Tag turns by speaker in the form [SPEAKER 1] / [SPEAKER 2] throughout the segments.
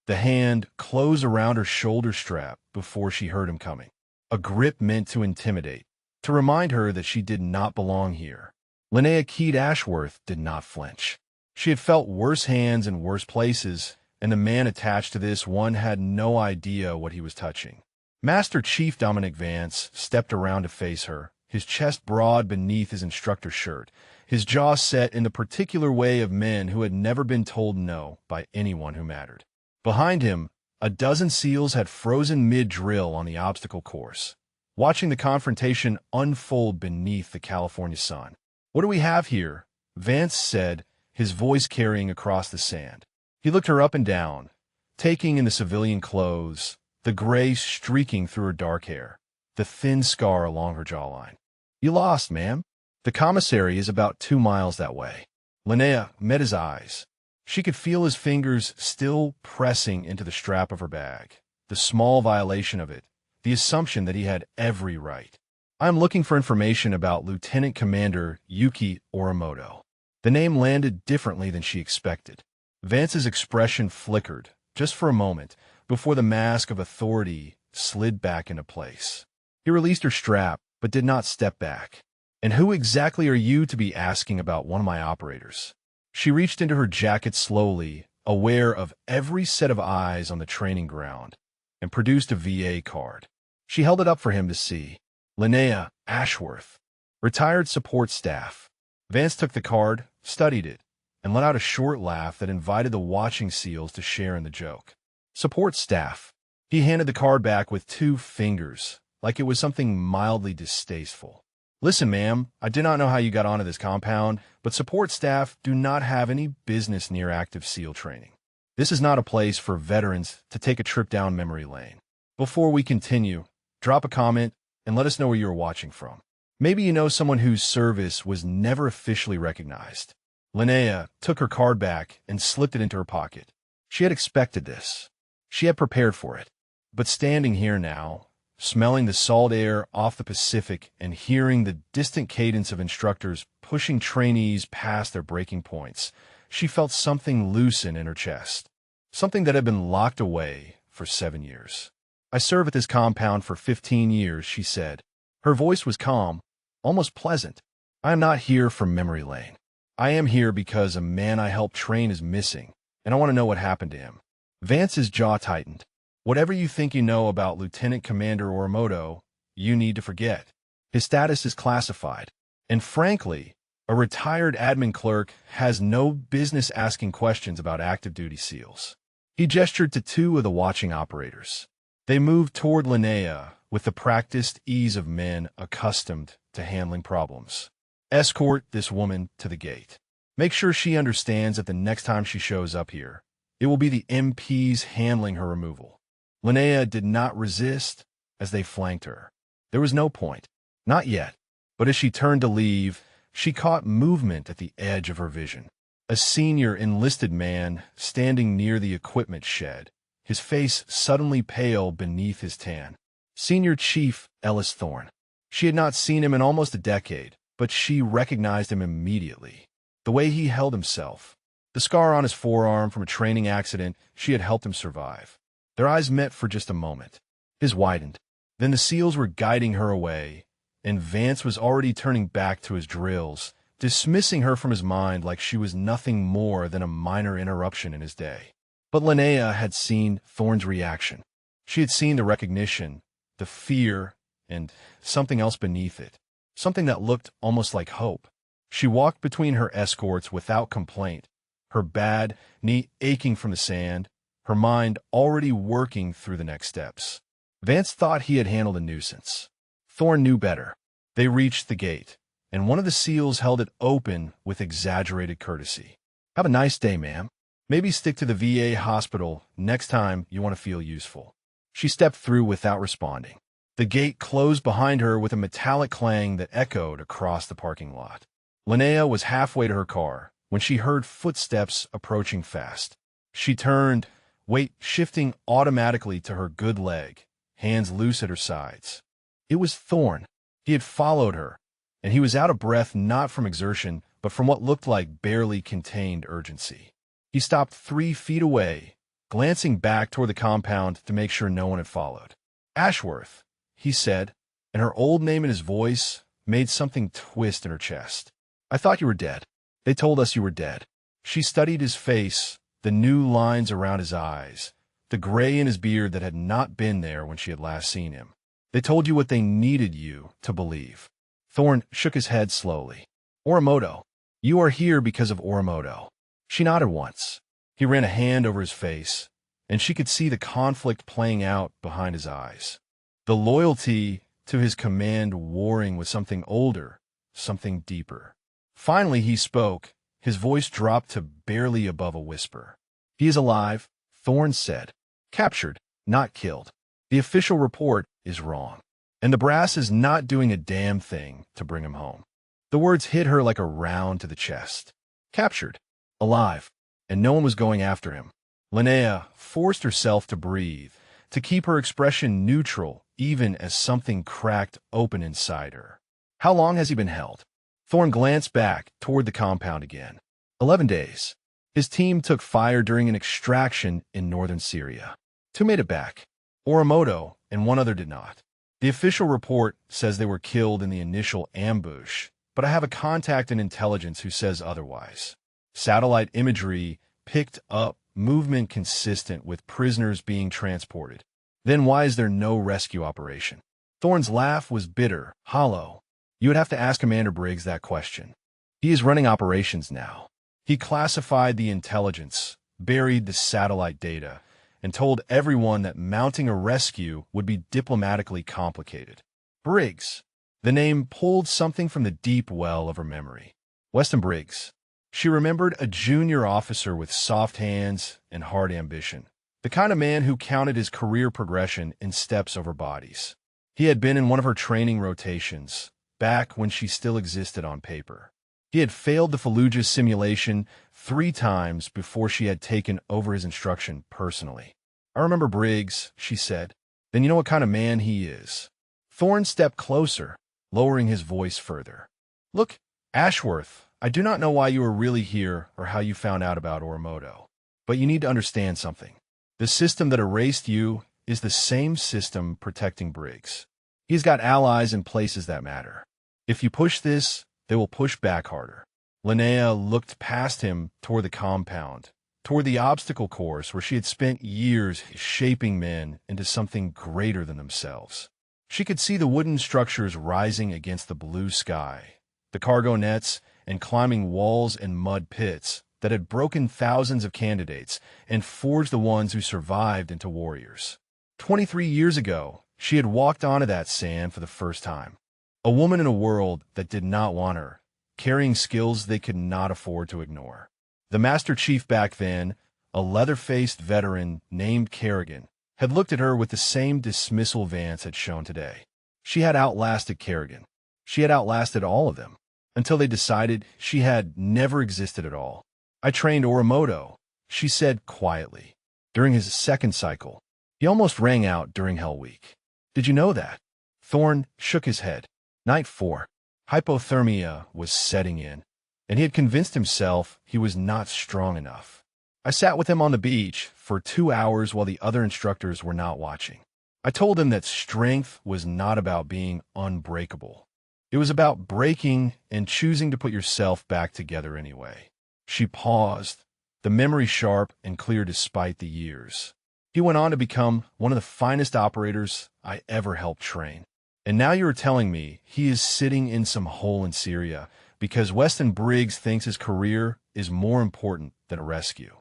[SPEAKER 1] the hand closed around her shoulder strap before she heard him coming. A grip meant to intimidate, to remind her that she did not belong here. Linnea Keed Ashworth did not flinch. She had felt worse hands in worse places, and the man attached to this one had no idea what he was touching. Master Chief Dominic Vance stepped around to face her, his chest broad beneath his instructor's shirt, his jaw set in the particular way of men who had never been told no by anyone who mattered. Behind him, a dozen SEALs had frozen mid-drill on the obstacle course, watching the confrontation unfold beneath the California sun. "What do we have here?" Vance said, his voice carrying across the sand. He looked her up and down, taking in the civilian clothes, the gray streaking through her dark hair, the thin scar along her jawline. "You lost, ma'am. The commissary is about 2 miles that way." Linnea met his eyes. She could feel his fingers still pressing into the strap of her bag, the small violation of it, the assumption that he had every right. "I am looking for information about Lieutenant Commander Yuki Orimoto." The name landed differently than she expected. Vance's expression flickered, just for a moment, before the mask of authority slid back into place. He released her strap, but did not step back. "And who exactly are you to be asking about one of my operators?" She reached into her jacket slowly, aware of every set of eyes on the training ground, and produced a VA card. She held it up for him to see. Linnea Ashworth, retired support staff. Vance took the card, studied it, and let out a short laugh that invited the watching SEALs to share in the joke. Support staff. He handed the card back with 2 fingers, like it was something mildly distasteful. "Listen, ma'am, I do not know how you got onto this compound, but support staff do not have any business near active SEAL training. This is not a place for veterans to take a trip down memory lane. Before we continue, drop a comment and let us know where you are watching from. Maybe you know someone whose service was never officially recognized." Linnea took her card back and slipped it into her pocket. She had expected this. She had prepared for it. But standing here now, smelling the salt air off the Pacific and hearing the distant cadence of instructors pushing trainees past their breaking points, she felt something loosen in her chest, something that had been locked away for 7 years. "I serve at this compound for 15 years, she said. Her voice was calm, almost pleasant. "I am not here from memory lane. I am here because a man I helped train is missing, and I want to know what happened to him." Vance's jaw tightened. "Whatever you think you know about Lieutenant Commander Orimoto, you need to forget. His status is classified, and frankly, a retired admin clerk has no business asking questions about active duty SEALs." He gestured to 2 of the watching operators. They moved toward Linnea with the practiced ease of men accustomed to handling problems. "Escort this woman to the gate. Make sure she understands that the next time she shows up here, it will be the MPs handling her removal." Linnea did not resist as they flanked her. There was no point. Not yet. But as she turned to leave, she caught movement at the edge of her vision. A senior enlisted man standing near the equipment shed, his face suddenly pale beneath his tan. Senior Chief Ellis Thorne. She had not seen him in almost a decade, but she recognized him immediately. The way he held himself, the scar on his forearm from a training accident she had helped him survive. Their eyes met for just a moment. His widened. Then the SEALs were guiding her away, and Vance was already turning back to his drills, dismissing her from his mind like she was nothing more than a minor interruption in his day. But Linnea had seen Thorne's reaction. She had seen the recognition, the fear, and something else beneath it, something that looked almost like hope. She walked between her escorts without complaint, her bad knee aching from the sand, her mind already working through the next steps. Vance thought he had handled a nuisance. Thorne knew better. They reached the gate, and one of the SEALs held it open with exaggerated courtesy. "Have a nice day, ma'am. Maybe stick to the VA hospital next time you want to feel useful." She stepped through without responding. The gate closed behind her with a metallic clang that echoed across the parking lot. Linnea was halfway to her car when she heard footsteps approaching fast. She turned, weight shifting automatically to her good leg, hands loose at her sides. It was Thorne. He had followed her, and he was out of breath not from exertion, but from what looked like barely contained urgency. He stopped 3 feet away, glancing back toward the compound to make sure no one had followed. "Ashworth," he said, and her old name in his voice made something twist in her chest. "I thought you were dead. They told us you were dead." She studied his face, the new lines around his eyes, the gray in his beard that had not been there when she had last seen him. "They told you what they needed you to believe." Thorn shook his head slowly. "Orimoto. You are here because of Orimoto." She nodded once. He ran a hand over his face, and she could see the conflict playing out behind his eyes. The loyalty to his command warring with something older, something deeper. Finally he spoke. His voice dropped to barely above a whisper. "He is alive," Thorn said. "Captured, not killed. The official report is wrong, and the brass is not doing a damn thing to bring him home." The words hit her like a round to the chest. Captured, alive, and no one was going after him. Linnea forced herself to breathe, to keep her expression neutral even as something cracked open inside her. "How long has he been held?" Thorn glanced back toward the compound again. 11 days. His team took fire during an extraction in northern Syria. 2 made it back. Orimoto and 1 other did not. The official report says they were killed in the initial ambush, but I have a contact in intelligence who says otherwise. Satellite imagery picked up movement consistent with prisoners being transported. Then why is there no rescue operation? Thorn's laugh was bitter, hollow. You would have to ask Commander Briggs that question. He is running operations now. He classified the intelligence, buried the satellite data, and told everyone that mounting a rescue would be diplomatically complicated. Briggs. The name pulled something from the deep well of her memory. Weston Briggs. She remembered a junior officer with soft hands and hard ambition, the kind of man who counted his career progression in steps over bodies. He had been in one of her training rotations, back when she still existed on paper. He had failed the Fallujah simulation 3 times before she had taken over his instruction personally. "I remember Briggs," she said. "Then you know what kind of man he is." Thorn stepped closer, lowering his voice further. "Look, Ashworth, I do not know why you are really here or how you found out about Orimoto, but you need to understand something. The system that erased you is the same system protecting Briggs. He's got allies in places that matter. If you push this, they will push back harder." Linnea looked past him toward the compound, toward the obstacle course where she had spent years shaping men into something greater than themselves. She could see the wooden structures rising against the blue sky, the cargo nets and climbing walls and mud pits that had broken thousands of candidates and forged the ones who survived into warriors. 23 years ago, she had walked onto that sand for the first time. A woman in a world that did not want her, carrying skills they could not afford to ignore. The Master Chief back then, a leather-faced veteran named Kerrigan, had looked at her with the same dismissal Vance had shown today. She had outlasted Kerrigan. She had outlasted all of them, until they decided she had never existed at all. "I trained Orimoto," she said quietly, during his 2nd cycle. He almost rang out during Hell Week. "Did you know that?" Thorn shook his head. Night 4. Hypothermia was setting in, and he had convinced himself he was not strong enough. "I sat with him on the beach for 2 hours while the other instructors were not watching. I told him that strength was not about being unbreakable. It was about breaking and choosing to put yourself back together anyway." She paused, the memory sharp and clear despite the years. "He went on to become one of the finest operators I ever helped train. And now you're telling me he is sitting in some hole in Syria because Weston Briggs thinks his career is more important than a rescue."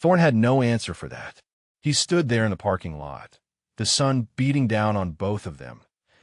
[SPEAKER 1] Thorn had no answer for that. He stood there in the parking lot, the sun beating down on both of them,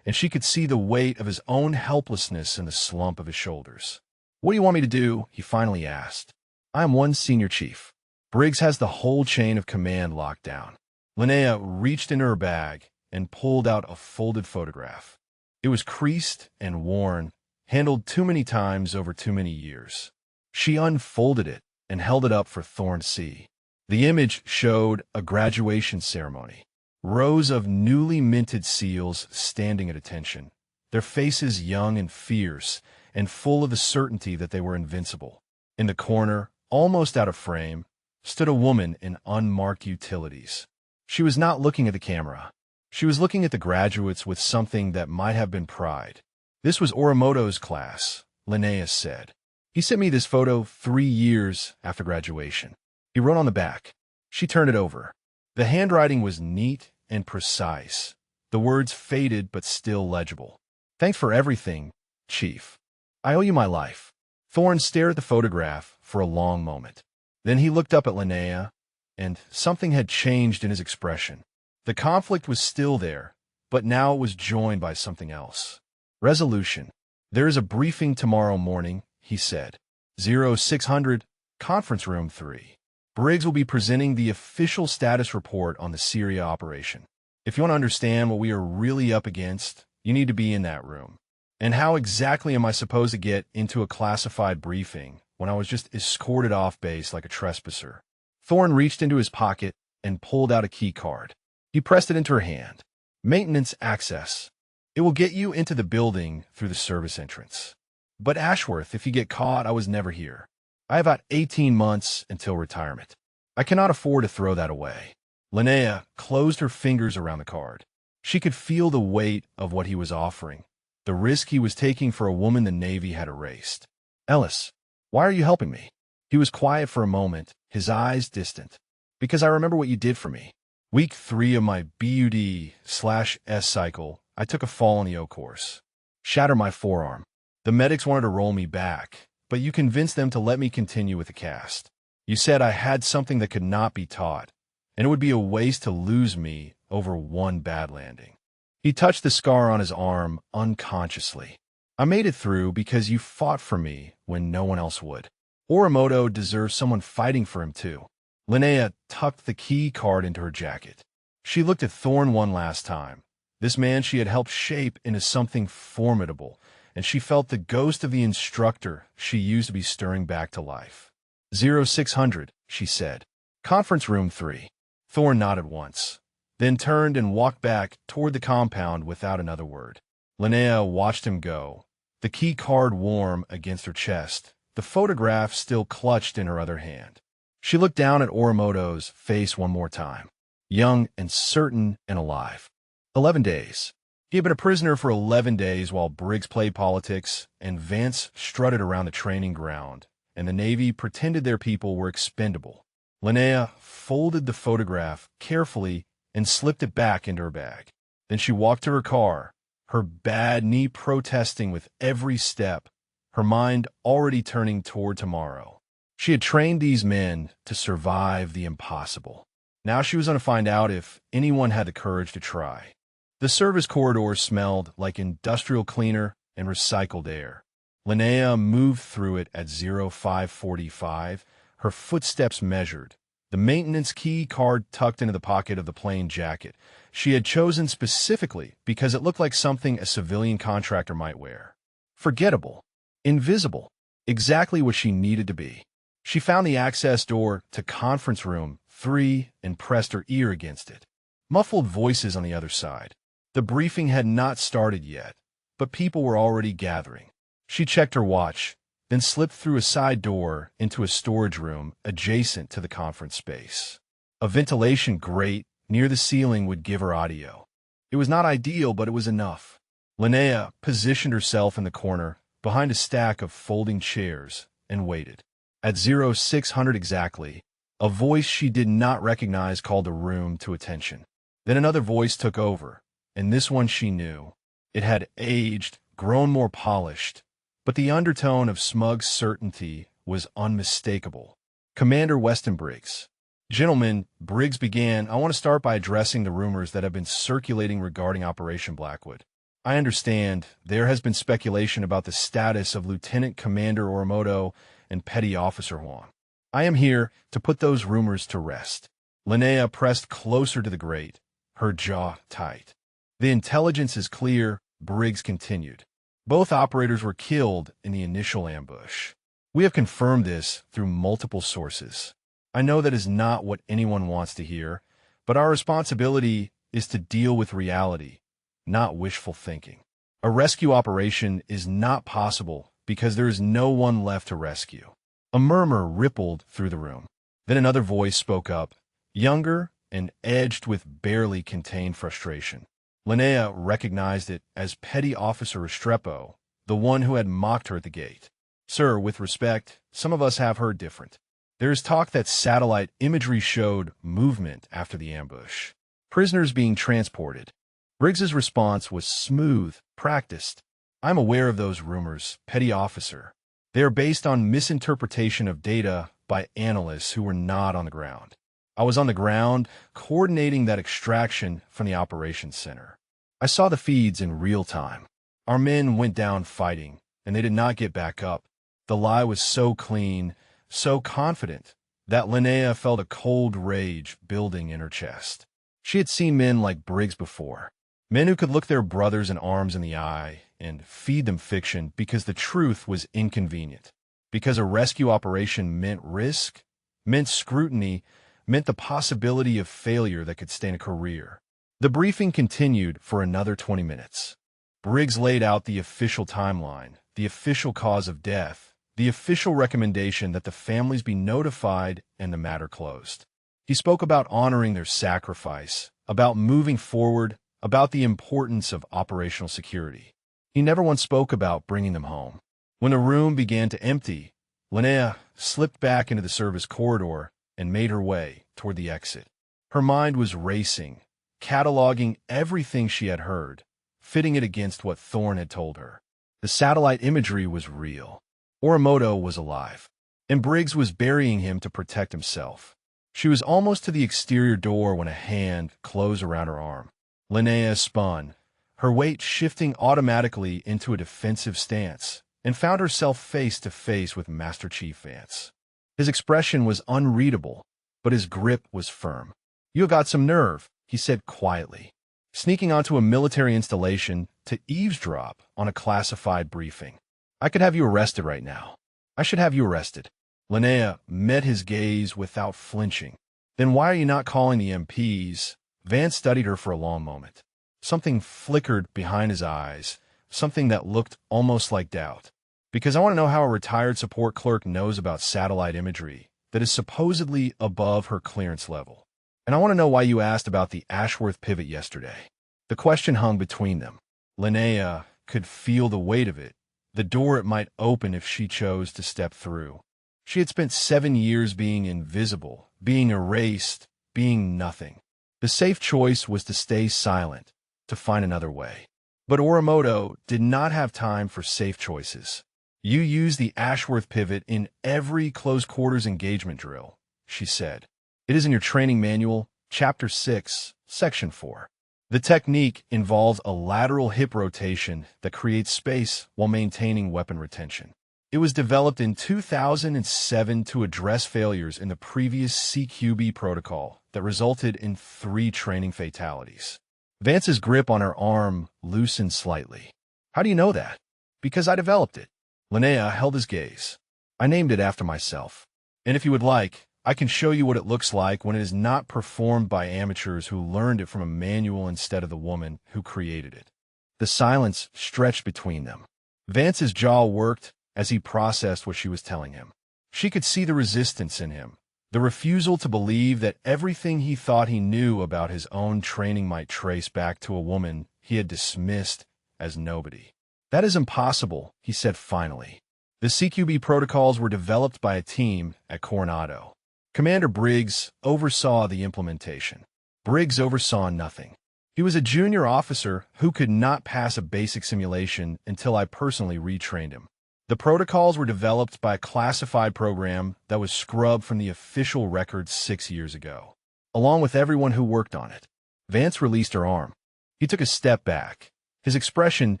[SPEAKER 1] and she could see the weight of his own helplessness in the slump of his shoulders. "What do you want me to do?" he finally asked. "I am 1 senior chief. Briggs has the whole chain of command locked down." Linnea reached into her bag and pulled out a folded photograph. It was creased and worn, handled too many times over too many years. She unfolded it and held it up for Thorn to see. The image showed a graduation ceremony. Rows of newly minted SEALs standing at attention, their faces young and fierce, and full of the certainty that they were invincible. In the corner, almost out of frame, stood a woman in unmarked utilities. She was not looking at the camera. She was looking at the graduates with something that might have been pride. "This was Orimoto's class," Linnea said. "He sent me this photo 3 years after graduation." He wrote on the back. She turned it over. The handwriting was neat and precise. The words faded but still legible. "Thanks for everything, Chief. I owe you my life." Thorne stared at the photograph for a long moment. Then he looked up at Linnea, and something had changed in his expression. The conflict was still there, but now it was joined by something else. Resolution. "There is a briefing tomorrow morning," he said. 0600, Conference Room 3. Briggs will be presenting the official status report on the Syria operation. If you want to understand what we are really up against, you need to be in that room. And how exactly am I supposed to get into a classified briefing when I was just escorted off base like a trespasser? Thorne reached into his pocket and pulled out a key card. He pressed it into her hand. "Maintenance access. It will get you into the building through the service entrance. But Ashworth, if you get caught, I was never here. I have about 18 months until retirement. I cannot afford to throw that away." Linnea closed her fingers around the card. She could feel the weight of what he was offering, the risk he was taking for a woman the Navy had erased. "Ellis, why are you helping me?" He was quiet for a moment, his eyes distant. "Because I remember what you did for me. Week 3 of my BUD/S cycle, I took a fall on the O course. Shattered my forearm. The medics wanted to roll me back, but you convinced them to let me continue with the cast. You said I had something that could not be taught, and it would be a waste to lose me over one bad landing." He touched the scar on his arm unconsciously. "I made it through because you fought for me when no one else would. Orimoto deserves someone fighting for him too." Linnea tucked the key card into her jacket. She looked at Thorne one last time. This man she had helped shape into something formidable, and she felt the ghost of the instructor she used to be stirring back to life. 0600, she said. Conference Room 3. Thorne nodded once, then turned and walked back toward the compound without another word. Linnea watched him go, the key card warm against her chest, the photograph still clutched in her other hand. She looked down at Orimoto's face one more time, young and certain and alive. 11 days. He had been a prisoner for 11 days while Briggs played politics and Vance strutted around the training ground, and the Navy pretended their people were expendable. Linnea folded the photograph carefully and slipped it back into her bag. Then she walked to her car, her bad knee protesting with every step, her mind already turning toward tomorrow. She had trained these men to survive the impossible. Now she was going to find out if anyone had the courage to try. The service corridor smelled like industrial cleaner and recycled air. Linnea moved through it at 0545, her footsteps measured, the maintenance key card tucked into the pocket of the plain jacket she had chosen specifically because it looked like something a civilian contractor might wear. Forgettable, invisible, exactly what she needed to be. She found the access door to Conference Room 3 and pressed her ear against it. Muffled voices on the other side. The briefing had not started yet, but people were already gathering. She checked her watch, then slipped through a side door into a storage room adjacent to the conference space. A ventilation grate near the ceiling would give her audio. It was not ideal, but it was enough. Linnea positioned herself in the corner, behind a stack of folding chairs, and waited. At 0600 exactly, a voice she did not recognize called the room to attention. Then another voice took over, and this one she knew. It had aged, grown more polished, but the undertone of smug certainty was unmistakable. Commander Weston Briggs. "Gentlemen," Briggs began, "I want to start by addressing the rumors that have been circulating regarding Operation Blackwood. I understand there has been speculation about the status of Lieutenant Commander Orimoto and Petty Officer Huang. I am here to put those rumors to rest." Linnea pressed closer to the grate, her jaw tight. "The intelligence is clear," Briggs continued. "Both operators were killed in the initial ambush. We have confirmed this through multiple sources. I know that is not what anyone wants to hear, but our responsibility is to deal with reality, not wishful thinking. A rescue operation is not possible because there is no one left to rescue." A murmur rippled through the room. Then another voice spoke up, younger and edged with barely contained frustration. Linnea recognized it as Petty Officer Restrepo, the one who had mocked her at the gate. "Sir, with respect, some of us have heard different. There is talk that satellite imagery showed movement after the ambush. Prisoners being transported." Briggs's response was smooth, practiced. "I'm aware of those rumors, Petty Officer. They are based on misinterpretation of data by analysts who were not on the ground. I was on the ground, coordinating that extraction from the operations center. I saw the feeds in real time. Our men went down fighting, and they did not get back up. The lie was so clean, so confident, that Linnea felt a cold rage building in her chest. She had seen men like Briggs before, men who could look their brothers in arms in the eye and feed them fiction because the truth was inconvenient, because a rescue operation meant risk, meant scrutiny, meant the possibility of failure that could stain a career. The briefing continued for another 20 minutes. Briggs laid out the official timeline, the official cause of death, the official recommendation that the families be notified and the matter closed. He spoke about honoring their sacrifice, about moving forward, about the importance of operational security. He never once spoke about bringing them home. When the room began to empty, Linnea slipped back into the service corridor and made her way toward the exit. Her mind was racing, cataloging everything she had heard, fitting it against what Thorne had told her. The satellite imagery was real. Orimoto was alive, and Briggs was burying him to protect himself. She was almost to the exterior door when a hand closed around her arm. Linnea spun, her weight shifting automatically into a defensive stance, and found herself face to face with Master Chief Vance. His expression was unreadable, but his grip was firm. "You got some nerve," he said quietly, sneaking onto a military installation to eavesdrop on a classified briefing. "I could have you arrested right now. I should have you arrested." Linnea met his gaze without flinching. "Then why are you not calling the MPs?" Vance studied her for a long moment. Something flickered behind his eyes, something that looked almost like doubt. "Because I want to know how a retired support clerk knows about satellite imagery that is supposedly above her clearance level. And I want to know why you asked about the Ashworth pivot yesterday." The question hung between them. Linnea could feel the weight of it, the door it might open if she chose to step through. She had spent 7 years being invisible, being erased, being nothing. The safe choice was to stay silent, to find another way. But Orimoto did not have time for safe choices. "You use the Ashworth pivot in every close-quarters engagement drill," she said. "It is in your training manual, Chapter 6, Section 4. The technique involves a lateral hip rotation that creates space while maintaining weapon retention. It was developed in 2007 to address failures in the previous CQB protocol that resulted in 3 training fatalities." Vance's grip on her arm loosened slightly. "How do you know that?" "Because I developed it." Linnea held his gaze. "I named it after myself. And if you would like, I can show you what it looks like when it is not performed by amateurs who learned it from a manual instead of the woman who created it." The silence stretched between them. Vance's jaw worked as he processed what she was telling him. She could see the resistance in him, the refusal to believe that everything he thought he knew about his own training might trace back to a woman he had dismissed as nobody. "That is impossible," he said finally. "The CQB protocols were developed by a team at Coronado. Commander Briggs oversaw the implementation. Briggs oversaw nothing. He was a junior officer who could not pass a basic simulation until I personally retrained him. The protocols were developed by a classified program that was scrubbed from the official records 6 years ago, along with everyone who worked on it." Vance released her arm. He took a step back, his expression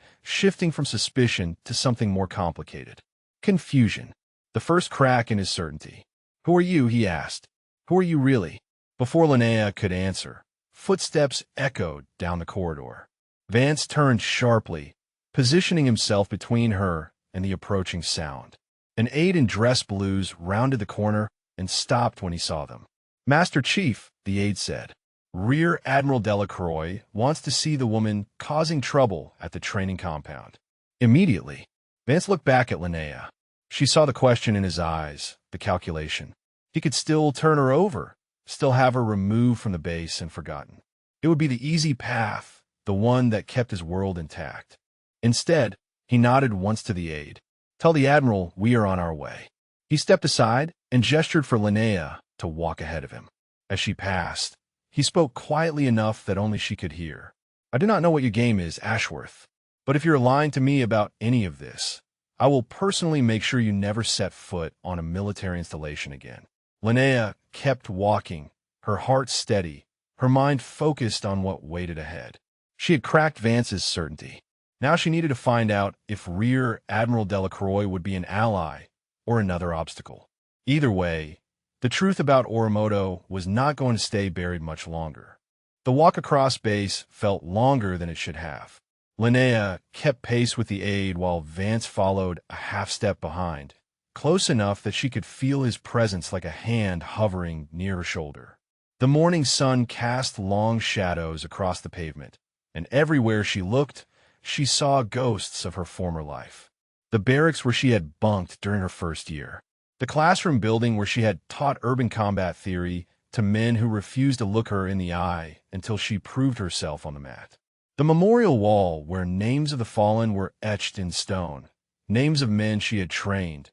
[SPEAKER 1] shifting from suspicion to something more complicated. Confusion. The first crack in his certainty. "Who are you?" he asked. "Who are you really?" Before Linnea could answer, footsteps echoed down the corridor. Vance turned sharply, positioning himself between her and the approaching sound. An aide in dress blues rounded the corner and stopped when he saw them. "Master Chief," the aide said, "Rear Admiral Delacroix wants to see the woman causing trouble at the training compound." Immediately, Vance looked back at Linnea. She saw the question in his eyes, the calculation. He could still turn her over, still have her removed from the base and forgotten. It would be the easy path, the one that kept his world intact. Instead, he nodded once to the aide. "Tell the Admiral we are on our way." He stepped aside and gestured for Linnea to walk ahead of him. As she passed, he spoke quietly enough that only she could hear. "I do not know what your game is, Ashworth, but if you're lying to me about any of this, I will personally make sure you never set foot on a military installation again." Linnea kept walking, her heart steady, her mind focused on what waited ahead. She had cracked Vance's certainty. Now she needed to find out if Rear Admiral Delacroix would be an ally or another obstacle. Either way, the truth about Orimoto was not going to stay buried much longer. The walk across base felt longer than it should have. Linnea kept pace with the aide while Vance followed a half-step behind, close enough that she could feel his presence like a hand hovering near her shoulder. The morning sun cast long shadows across the pavement, and everywhere she looked, she saw ghosts of her former life. The barracks where she had bunked during her first year. The classroom building where she had taught urban combat theory to men who refused to look her in the eye until she proved herself on the mat. The memorial wall where names of the fallen were etched in stone, names of men she had trained,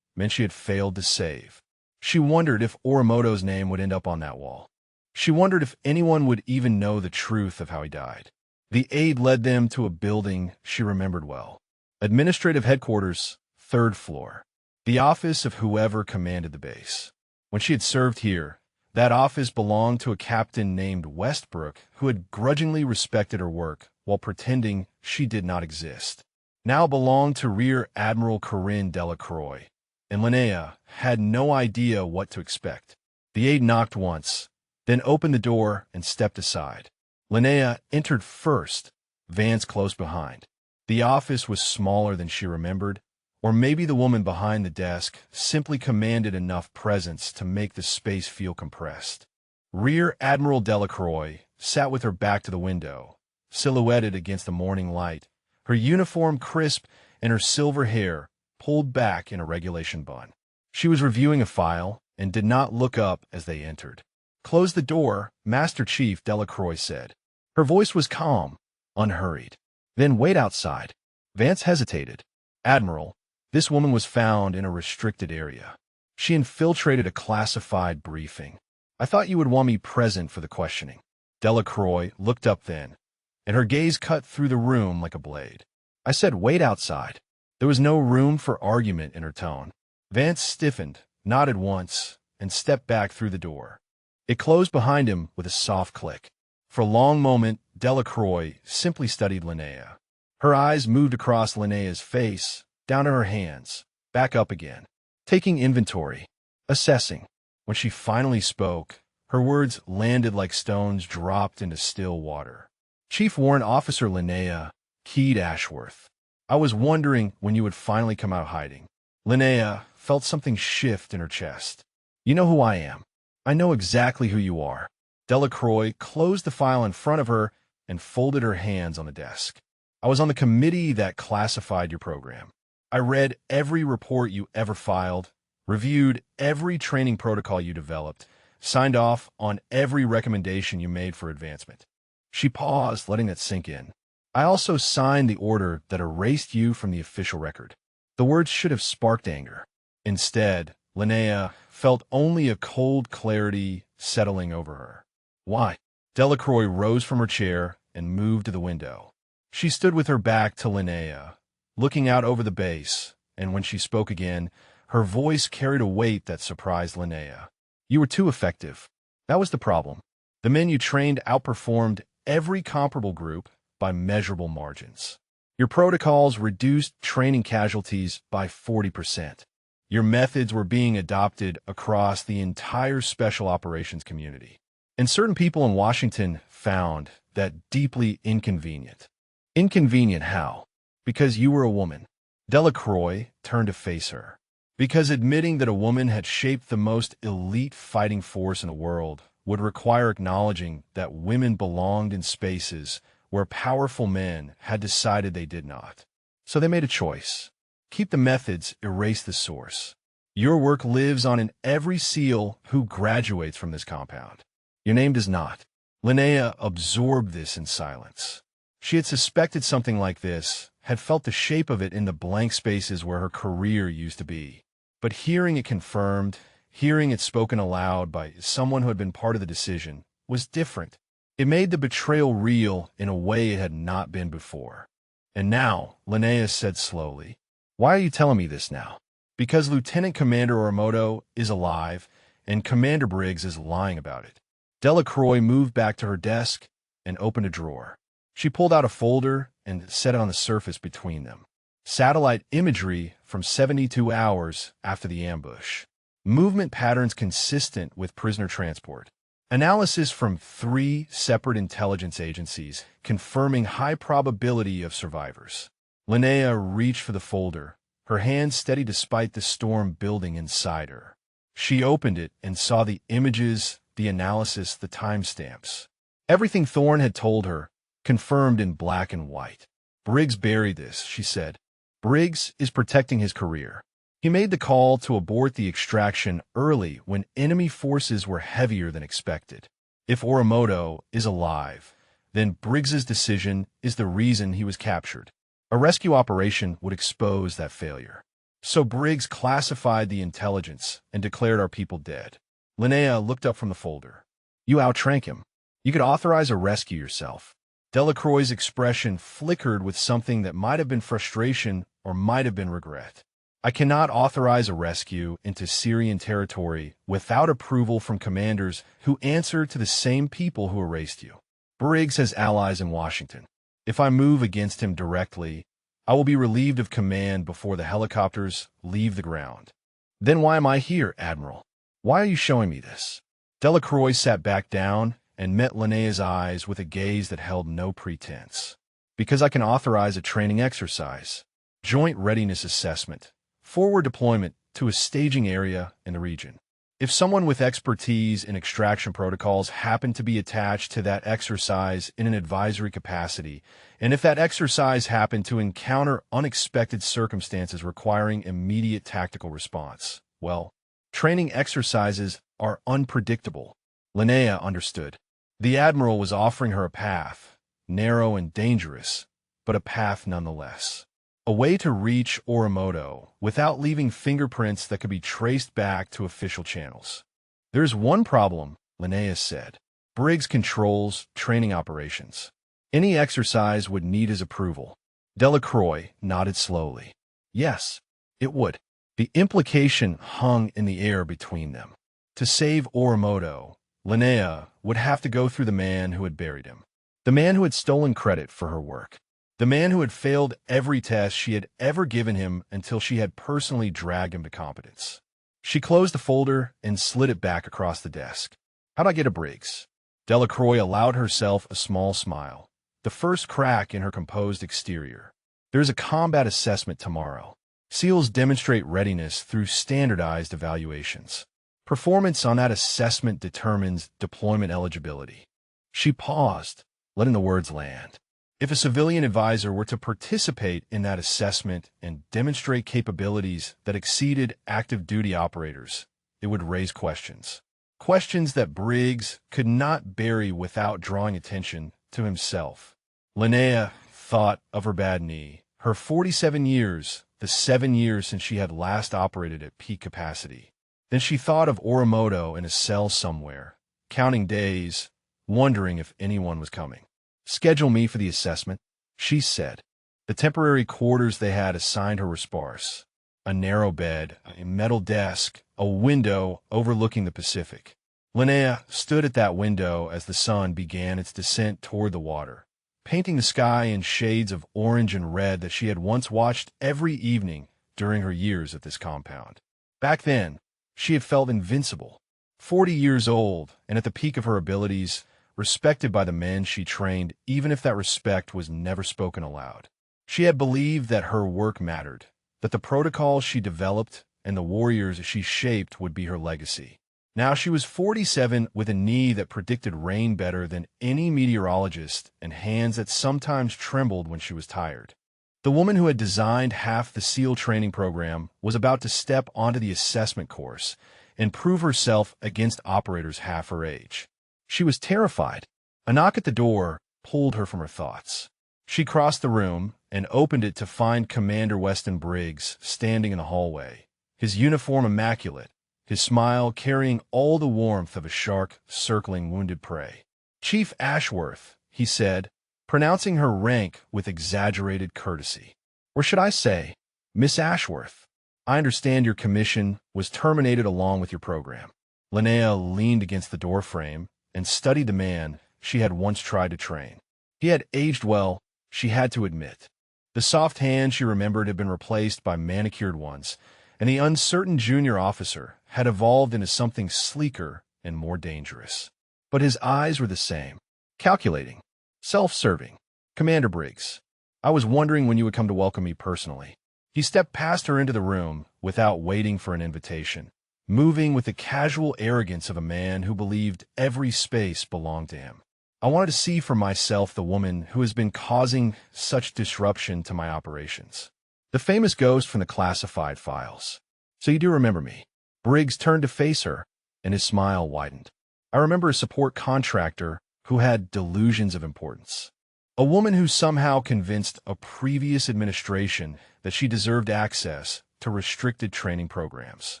[SPEAKER 1] men she had failed to save. She wondered if Orimoto's name would end up on that wall. She wondered if anyone would even know the truth of how he died. The aide led them to a building she remembered well. Administrative headquarters, 3rd floor. The office of whoever commanded the base. When she had served here, that office belonged to a captain named Westbrook who had grudgingly respected her work while pretending she did not exist. Now belonged to Rear Admiral Corinne Delacroix, and Linnea had no idea what to expect. The aide knocked once, then opened the door and stepped aside. Linnea entered first, Vance close behind. The office was smaller than she remembered, or maybe the woman behind the desk simply commanded enough presence to make the space feel compressed. Rear Admiral Delacroix sat with her back to the window, silhouetted against the morning light, her uniform crisp and her silver hair pulled back in a regulation bun. She was reviewing a file and did not look up as they entered. "Close the door," Master Chief Delacroix said. Her voice was calm, unhurried. "Then wait outside." Vance hesitated. "Admiral, this woman was found in a restricted area. She infiltrated a classified briefing. I thought you would want me present for the questioning." Delacroix looked up then, and her gaze cut through the room like a blade. "I said wait outside." There was no room for argument in her tone. Vance stiffened, nodded once, and stepped back through the door. It closed behind him with a soft click. For a long moment, Delacroix simply studied Linnea. Her eyes moved across Linnea's face, down to her hands, back up again, taking inventory, assessing. When she finally spoke, her words landed like stones dropped into still water. "Chief Warrant Officer Linnea Keed Ashworth. I was wondering when you would finally come out hiding." Linnea felt something shift in her chest. "You know who I am. I know exactly who you are." Delacroix closed the file in front of her and folded her hands on the desk. "I was on the committee that classified your program. I read every report you ever filed, reviewed every training protocol you developed, signed off on every recommendation you made for advancement." She paused, letting that sink in. "I also signed the order that erased you from the official record." The words should have sparked anger. Instead, Linnea felt only a cold clarity settling over her. "Why?" Delacroix rose from her chair and moved to the window. She stood with her back to Linnea, looking out over the base, and when she spoke again, her voice carried a weight that surprised Linnea. "You were too effective. That was the problem. The men you trained outperformed every comparable group by measurable margins. Your protocols reduced training casualties by 40%. Your methods were being adopted across the entire special operations community. And certain people in Washington found that deeply inconvenient." "Inconvenient how?" "Because you were a woman." Delacroix turned to face her. "Because admitting that a woman had shaped the most elite fighting force in the world would require acknowledging that women belonged in spaces where powerful men had decided they did not. So they made a choice. Keep the methods, erase the source. Your work lives on in every SEAL who graduates from this compound. Your name does not. Linnea absorbed this in silence. She had suspected something like this, had felt the shape of it in the blank spaces where her career used to be. But hearing it confirmed, hearing it spoken aloud by someone who had been part of the decision, was different. It made the betrayal real in a way it had not been before. And now, Linnea said slowly, "Why are you telling me this now?" "Because Lieutenant Commander Oramoto is alive, and Commander Briggs is lying about it." Delacroix moved back to her desk and opened a drawer. She pulled out a folder and set it on the surface between them. Satellite imagery from 72 hours after the ambush. Movement patterns consistent with prisoner transport. Analysis from 3 separate intelligence agencies confirming high probability of survivors. Linnea reached for the folder, her hand steady despite the storm building inside her. She opened it and saw the images, the analysis, the timestamps. Everything Thorne had told her, confirmed in black and white. "Briggs buried this," she said. "Briggs is protecting his career. He made the call to abort the extraction early when enemy forces were heavier than expected. If Oramoto is alive, then Briggs's decision is the reason he was captured. A rescue operation would expose that failure. So Briggs classified the intelligence and declared our people dead." Linnea looked up from the folder. "You outrank him. You could authorize a rescue yourself." Delacroix's expression flickered with something that might have been frustration or might have been regret. "I cannot authorize a rescue into Syrian territory without approval from commanders who answer to the same people who erased you. Briggs has allies in Washington. If I move against him directly, I will be relieved of command before the helicopters leave the ground." "Then why am I here, Admiral? Why are you showing me this?" Delacroix sat back down and met Linnea's eyes with a gaze that held no pretense. "Because I can authorize a training exercise. Joint readiness assessment. Forward deployment to a staging area in the region. If someone with expertise in extraction protocols happened to be attached to that exercise in an advisory capacity, and if that exercise happened to encounter unexpected circumstances requiring immediate tactical response, well, training exercises are unpredictable." Linnea understood. The Admiral was offering her a path, narrow and dangerous, but a path nonetheless. A way to reach Oramoto without leaving fingerprints that could be traced back to official channels. "There's one problem," Linnea said. "Briggs controls training operations. Any exercise would need his approval." Delacroix nodded slowly. "Yes, it would." The implication hung in the air between them. To save Oramoto, Linnea would have to go through the man who had buried him. The man who had stolen credit for her work. The man who had failed every test she had ever given him until she had personally dragged him to competence. She closed the folder and slid it back across the desk. "How'd I get a Briggs?" Delacroix allowed herself a small smile, the first crack in her composed exterior. "There's a combat assessment tomorrow. SEALs demonstrate readiness through standardized evaluations. Performance on that assessment determines deployment eligibility." She paused, letting the words land. If a civilian advisor were to participate in that assessment and demonstrate capabilities that exceeded active duty operators, it would raise questions. Questions that Briggs could not bury without drawing attention to himself. Linnea thought of her bad knee, her 47 years, the 7 years since she had last operated at peak capacity. Then she thought of Oramoto in a cell somewhere, counting days, wondering if anyone was coming. "Schedule me for the assessment," she said. The temporary quarters they had assigned were sparse. A narrow bed, a metal desk, a window overlooking the Pacific. Linnea stood at that window as the sun began its descent toward the water, painting the sky in shades of orange and red that she had once watched every evening during her years at this compound. Back then, she had felt invincible. 40 years old, and at the peak of her abilities, respected by the men she trained, even if that respect was never spoken aloud. She had believed that her work mattered, that the protocols she developed and the warriors she shaped would be her legacy. Now she was 47 with a knee that predicted rain better than any meteorologist and hands that sometimes trembled when she was tired. The woman who had designed half the SEAL training program was about to step onto the assessment course and prove herself against operators half her age. She was terrified. A knock at the door pulled her from her thoughts. She crossed the room and opened it to find Commander Weston Briggs standing in the hallway, his uniform immaculate, his smile carrying all the warmth of a shark circling wounded prey. "Chief Ashworth," he said, pronouncing her rank with exaggerated courtesy. "Or should I say, Miss Ashworth? I understand your commission was terminated along with your program." Linnea leaned against the doorframe and studied the man she had once tried to train. He had aged well, she had to admit. The soft hands she remembered had been replaced by manicured ones, and the uncertain junior officer had evolved into something sleeker and more dangerous. But his eyes were the same, calculating, self-serving. "Commander Briggs, I was wondering when you would come to welcome me personally." He stepped past her into the room without waiting for an invitation, moving with the casual arrogance of a man who believed every space belonged to him. "I wanted to see for myself the woman who has been causing such disruption to my operations. The famous ghost from the classified files. So you do remember me." Briggs turned to face her, and his smile widened. "I remember a support contractor who had delusions of importance. A woman who somehow convinced a previous administration that she deserved access to restricted training programs."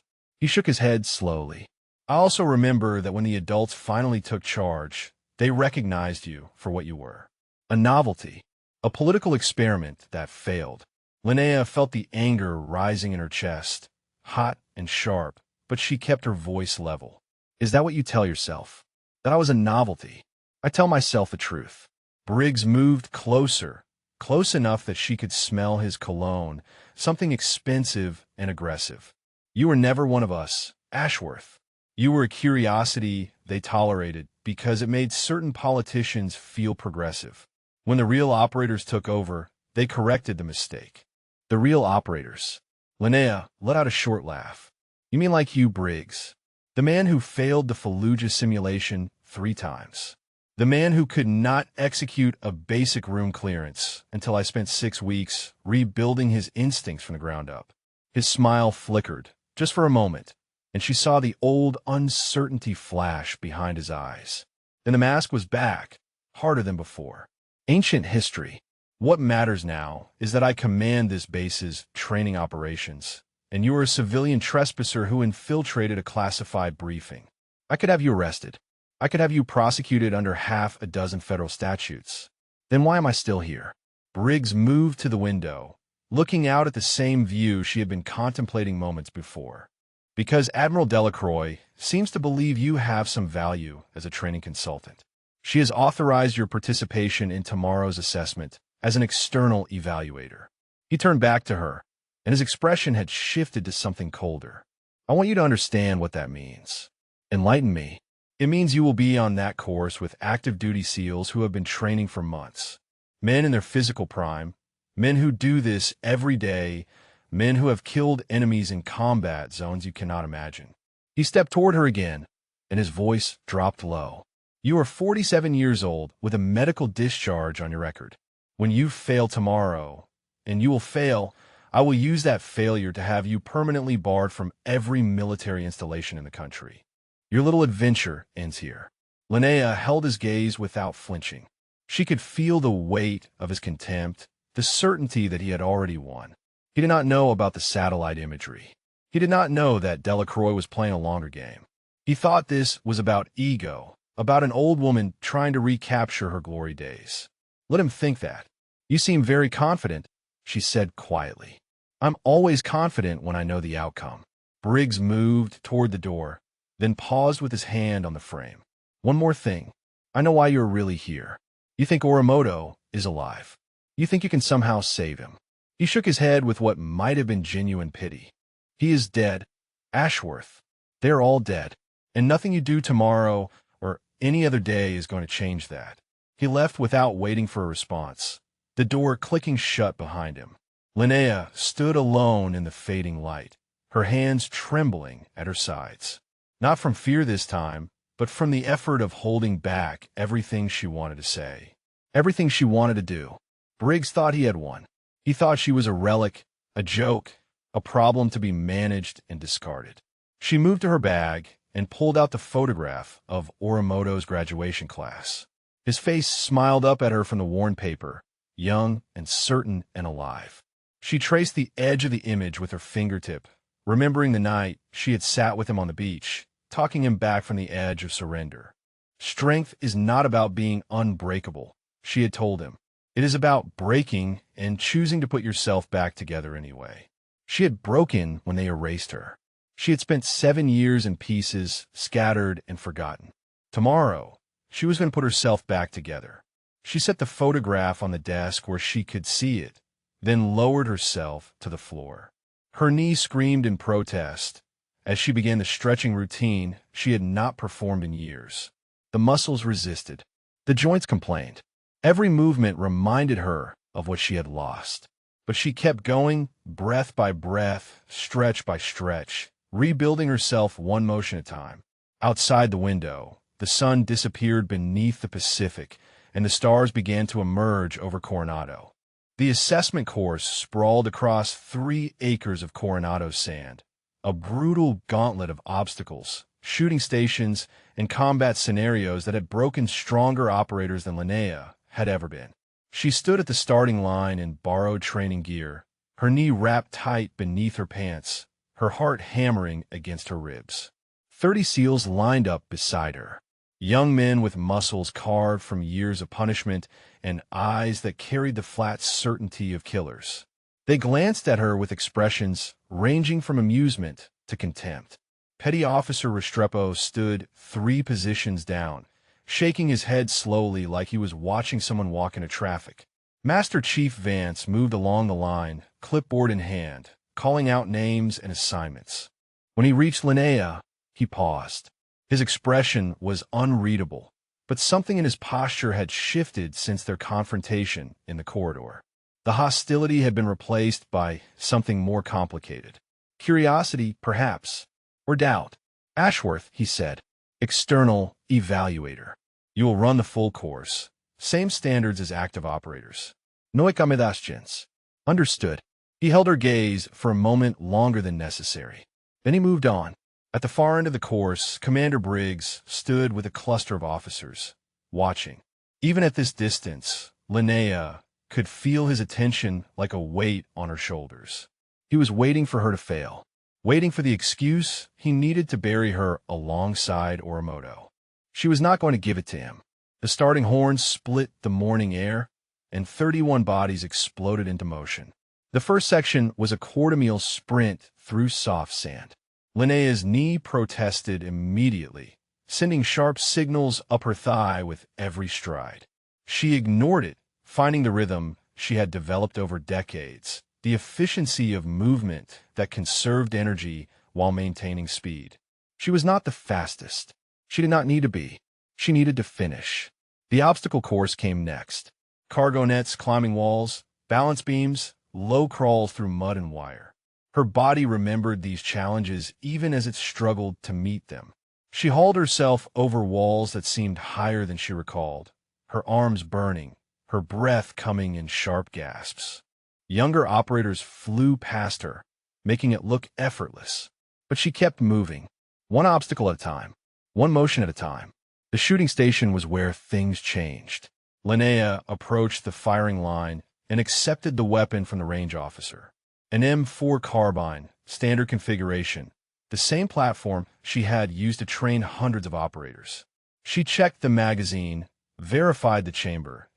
[SPEAKER 1] He shook his head slowly. "I also remember that when the adults finally took charge, they recognized you for what you were. A novelty, a political experiment that failed." Linnea felt the anger rising in her chest, hot and sharp, but she kept her voice level. "Is that what you tell yourself? That I was a novelty?" "I tell myself the truth." Briggs moved closer, close enough that she could smell his cologne, something expensive and aggressive. "You were never one of us, Ashworth. You were a curiosity they tolerated because it made certain politicians feel progressive. When the real operators took over, they corrected the mistake." "The real operators?" Linnea let out a short laugh. "You mean like Hugh Briggs, the man who failed the Fallujah simulation 3 times? The man who could not execute a basic room clearance until I spent 6 weeks rebuilding his instincts from the ground up." His smile flickered, just for a moment, and she saw the old uncertainty flash behind his eyes. Then the mask was back, harder than before. "Ancient history. What matters now is that I command this base's training operations, and you are a civilian trespasser who infiltrated a classified briefing. I could have you arrested. I could have you prosecuted under half a dozen federal statutes. Then why am I still here?" Briggs moved to the window, looking out at the same view she had been contemplating moments before. "Because Admiral Delacroix seems to believe you have some value as a training consultant. She has authorized your participation in tomorrow's assessment as an external evaluator." He turned back to her, and his expression had shifted to something colder. "I want you to understand what that means. Enlighten me." "It means you will be on that course with active duty SEALs who have been training for months. Men in their physical prime, men who do this every day, men who have killed enemies in combat zones you cannot imagine." He stepped toward her again, and his voice dropped low. "You are 47 years old with a medical discharge on your record. When you fail tomorrow, and you will fail, I will use that failure to have you permanently barred from every military installation in the country. Your little adventure ends here." Linnea held his gaze without flinching. She could feel the weight of his contempt, the certainty that he had already won. He did not know about the satellite imagery. He did not know that Delacroix was playing a longer game. He thought this was about ego, about an old woman trying to recapture her glory days. Let him think that. "You seem very confident," she said quietly. "I'm always confident when I know the outcome." Briggs moved toward the door, then paused with his hand on the frame. "One more thing. I know why you're really here. You think Orimoto is alive. You think you can somehow save him." He shook his head with what might have been genuine pity. "He is dead, Ashworth. They're all dead, and nothing you do tomorrow or any other day is going to change that." He left without waiting for a response, the door clicking shut behind him. Linnea stood alone in the fading light, her hands trembling at her sides. Not from fear this time, but from the effort of holding back everything she wanted to say, everything she wanted to do. Briggs thought he had won. He thought she was a relic, a joke, a problem to be managed and discarded. She moved to her bag and pulled out the photograph of Orimoto's graduation class. His face smiled up at her from the worn paper, young and certain and alive. She traced the edge of the image with her fingertip, remembering the night she had sat with him on the beach, talking him back from the edge of surrender. Strength is not about being unbreakable, she had told him. It is about breaking and choosing to put yourself back together anyway. She had broken when they erased her. She had spent 7 years in pieces, scattered and forgotten. Tomorrow, she was going to put herself back together. She set the photograph on the desk where she could see it, then lowered herself to the floor. Her knee screamed in protest as she began the stretching routine she had not performed in years. The muscles resisted. The joints complained. Every movement reminded her of what she had lost. But she kept going, breath by breath, stretch by stretch, rebuilding herself one motion at a time. Outside the window, the sun disappeared beneath the Pacific, and the stars began to emerge over Coronado. The assessment course sprawled across 3 acres of Coronado sand, a brutal gauntlet of obstacles, shooting stations, and combat scenarios that had broken stronger operators than Linnea had ever been. She stood at the starting line in borrowed training gear, her knee wrapped tight beneath her pants, her heart hammering against her ribs. 30 SEALs lined up beside her. Young men with muscles carved from years of punishment and eyes that carried the flat certainty of killers. They glanced at her with expressions ranging from amusement to contempt. Petty Officer Restrepo stood 3 positions down, shaking his head slowly like he was watching someone walk into traffic. Master Chief Vance moved along the line, clipboard in hand, calling out names and assignments. When he reached Linnea, he paused. His expression was unreadable, but something in his posture had shifted since their confrontation in the corridor. The hostility had been replaced by something more complicated. Curiosity, perhaps, or doubt. Ashworth, he said, external evaluator. You will run the full course. Same standards as active operators. No examinations. Understood. He held her gaze for a moment longer than necessary. Then he moved on. At the far end of the course, Commander Briggs stood with a cluster of officers, watching. Even at this distance, Linnea could feel his attention like a weight on her shoulders. He was waiting for her to fail, waiting for the excuse he needed to bury her alongside Orimoto. She was not going to give it to him. The starting horn split the morning air, and 31 bodies exploded into motion. The first section was a quarter-mile sprint through soft sand. Linnea's knee protested immediately, sending sharp signals up her thigh with every stride. She ignored it, finding the rhythm she had developed over decades, the efficiency of movement that conserved energy while maintaining speed. She was not the fastest. She did not need to be. She needed to finish. The obstacle course came next. Cargo nets climbing walls, balance beams, low crawls through mud and wire. Her body remembered these challenges even as it struggled to meet them. She hauled herself over walls that seemed higher than she recalled, her arms burning, her breath coming in sharp gasps. Younger operators flew past her, making it look effortless. But she kept moving, one obstacle at a time, one motion at a time. The shooting station was where things changed. Linnea approached the firing line and accepted the weapon from the range officer. An M4 carbine, standard configuration, the same platform she had used to train hundreds of operators. She checked the magazine, verified the chamber,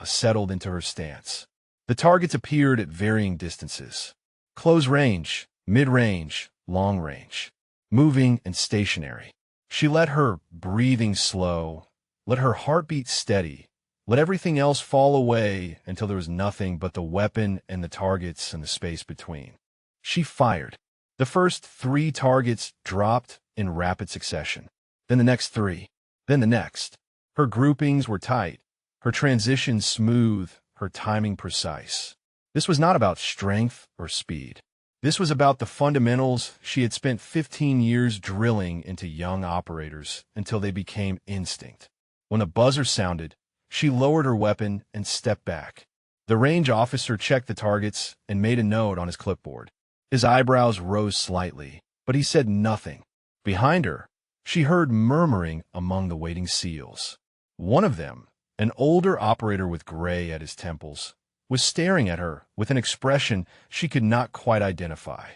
[SPEAKER 1] settled into her stance. The targets appeared at varying distances. Close range, mid-range, long range, moving and stationary. She let her breathing slow, let her heartbeat steady, let everything else fall away until there was nothing but the weapon and the targets and the space between. She fired. The first 3 targets dropped in rapid succession. Then the next 3. Then the next. Her groupings were tight, her transitions smooth, her timing precise. This was not about strength or speed. This was about the fundamentals she had spent 15 years drilling into young operators until they became instinct. When the buzzer sounded, she lowered her weapon and stepped back. The range officer checked the targets and made a note on his clipboard. His eyebrows rose slightly, but he said nothing. Behind her, she heard murmuring among the waiting SEALs. One of them, an older operator with gray at his temples, was staring at her with an expression she could not quite identify.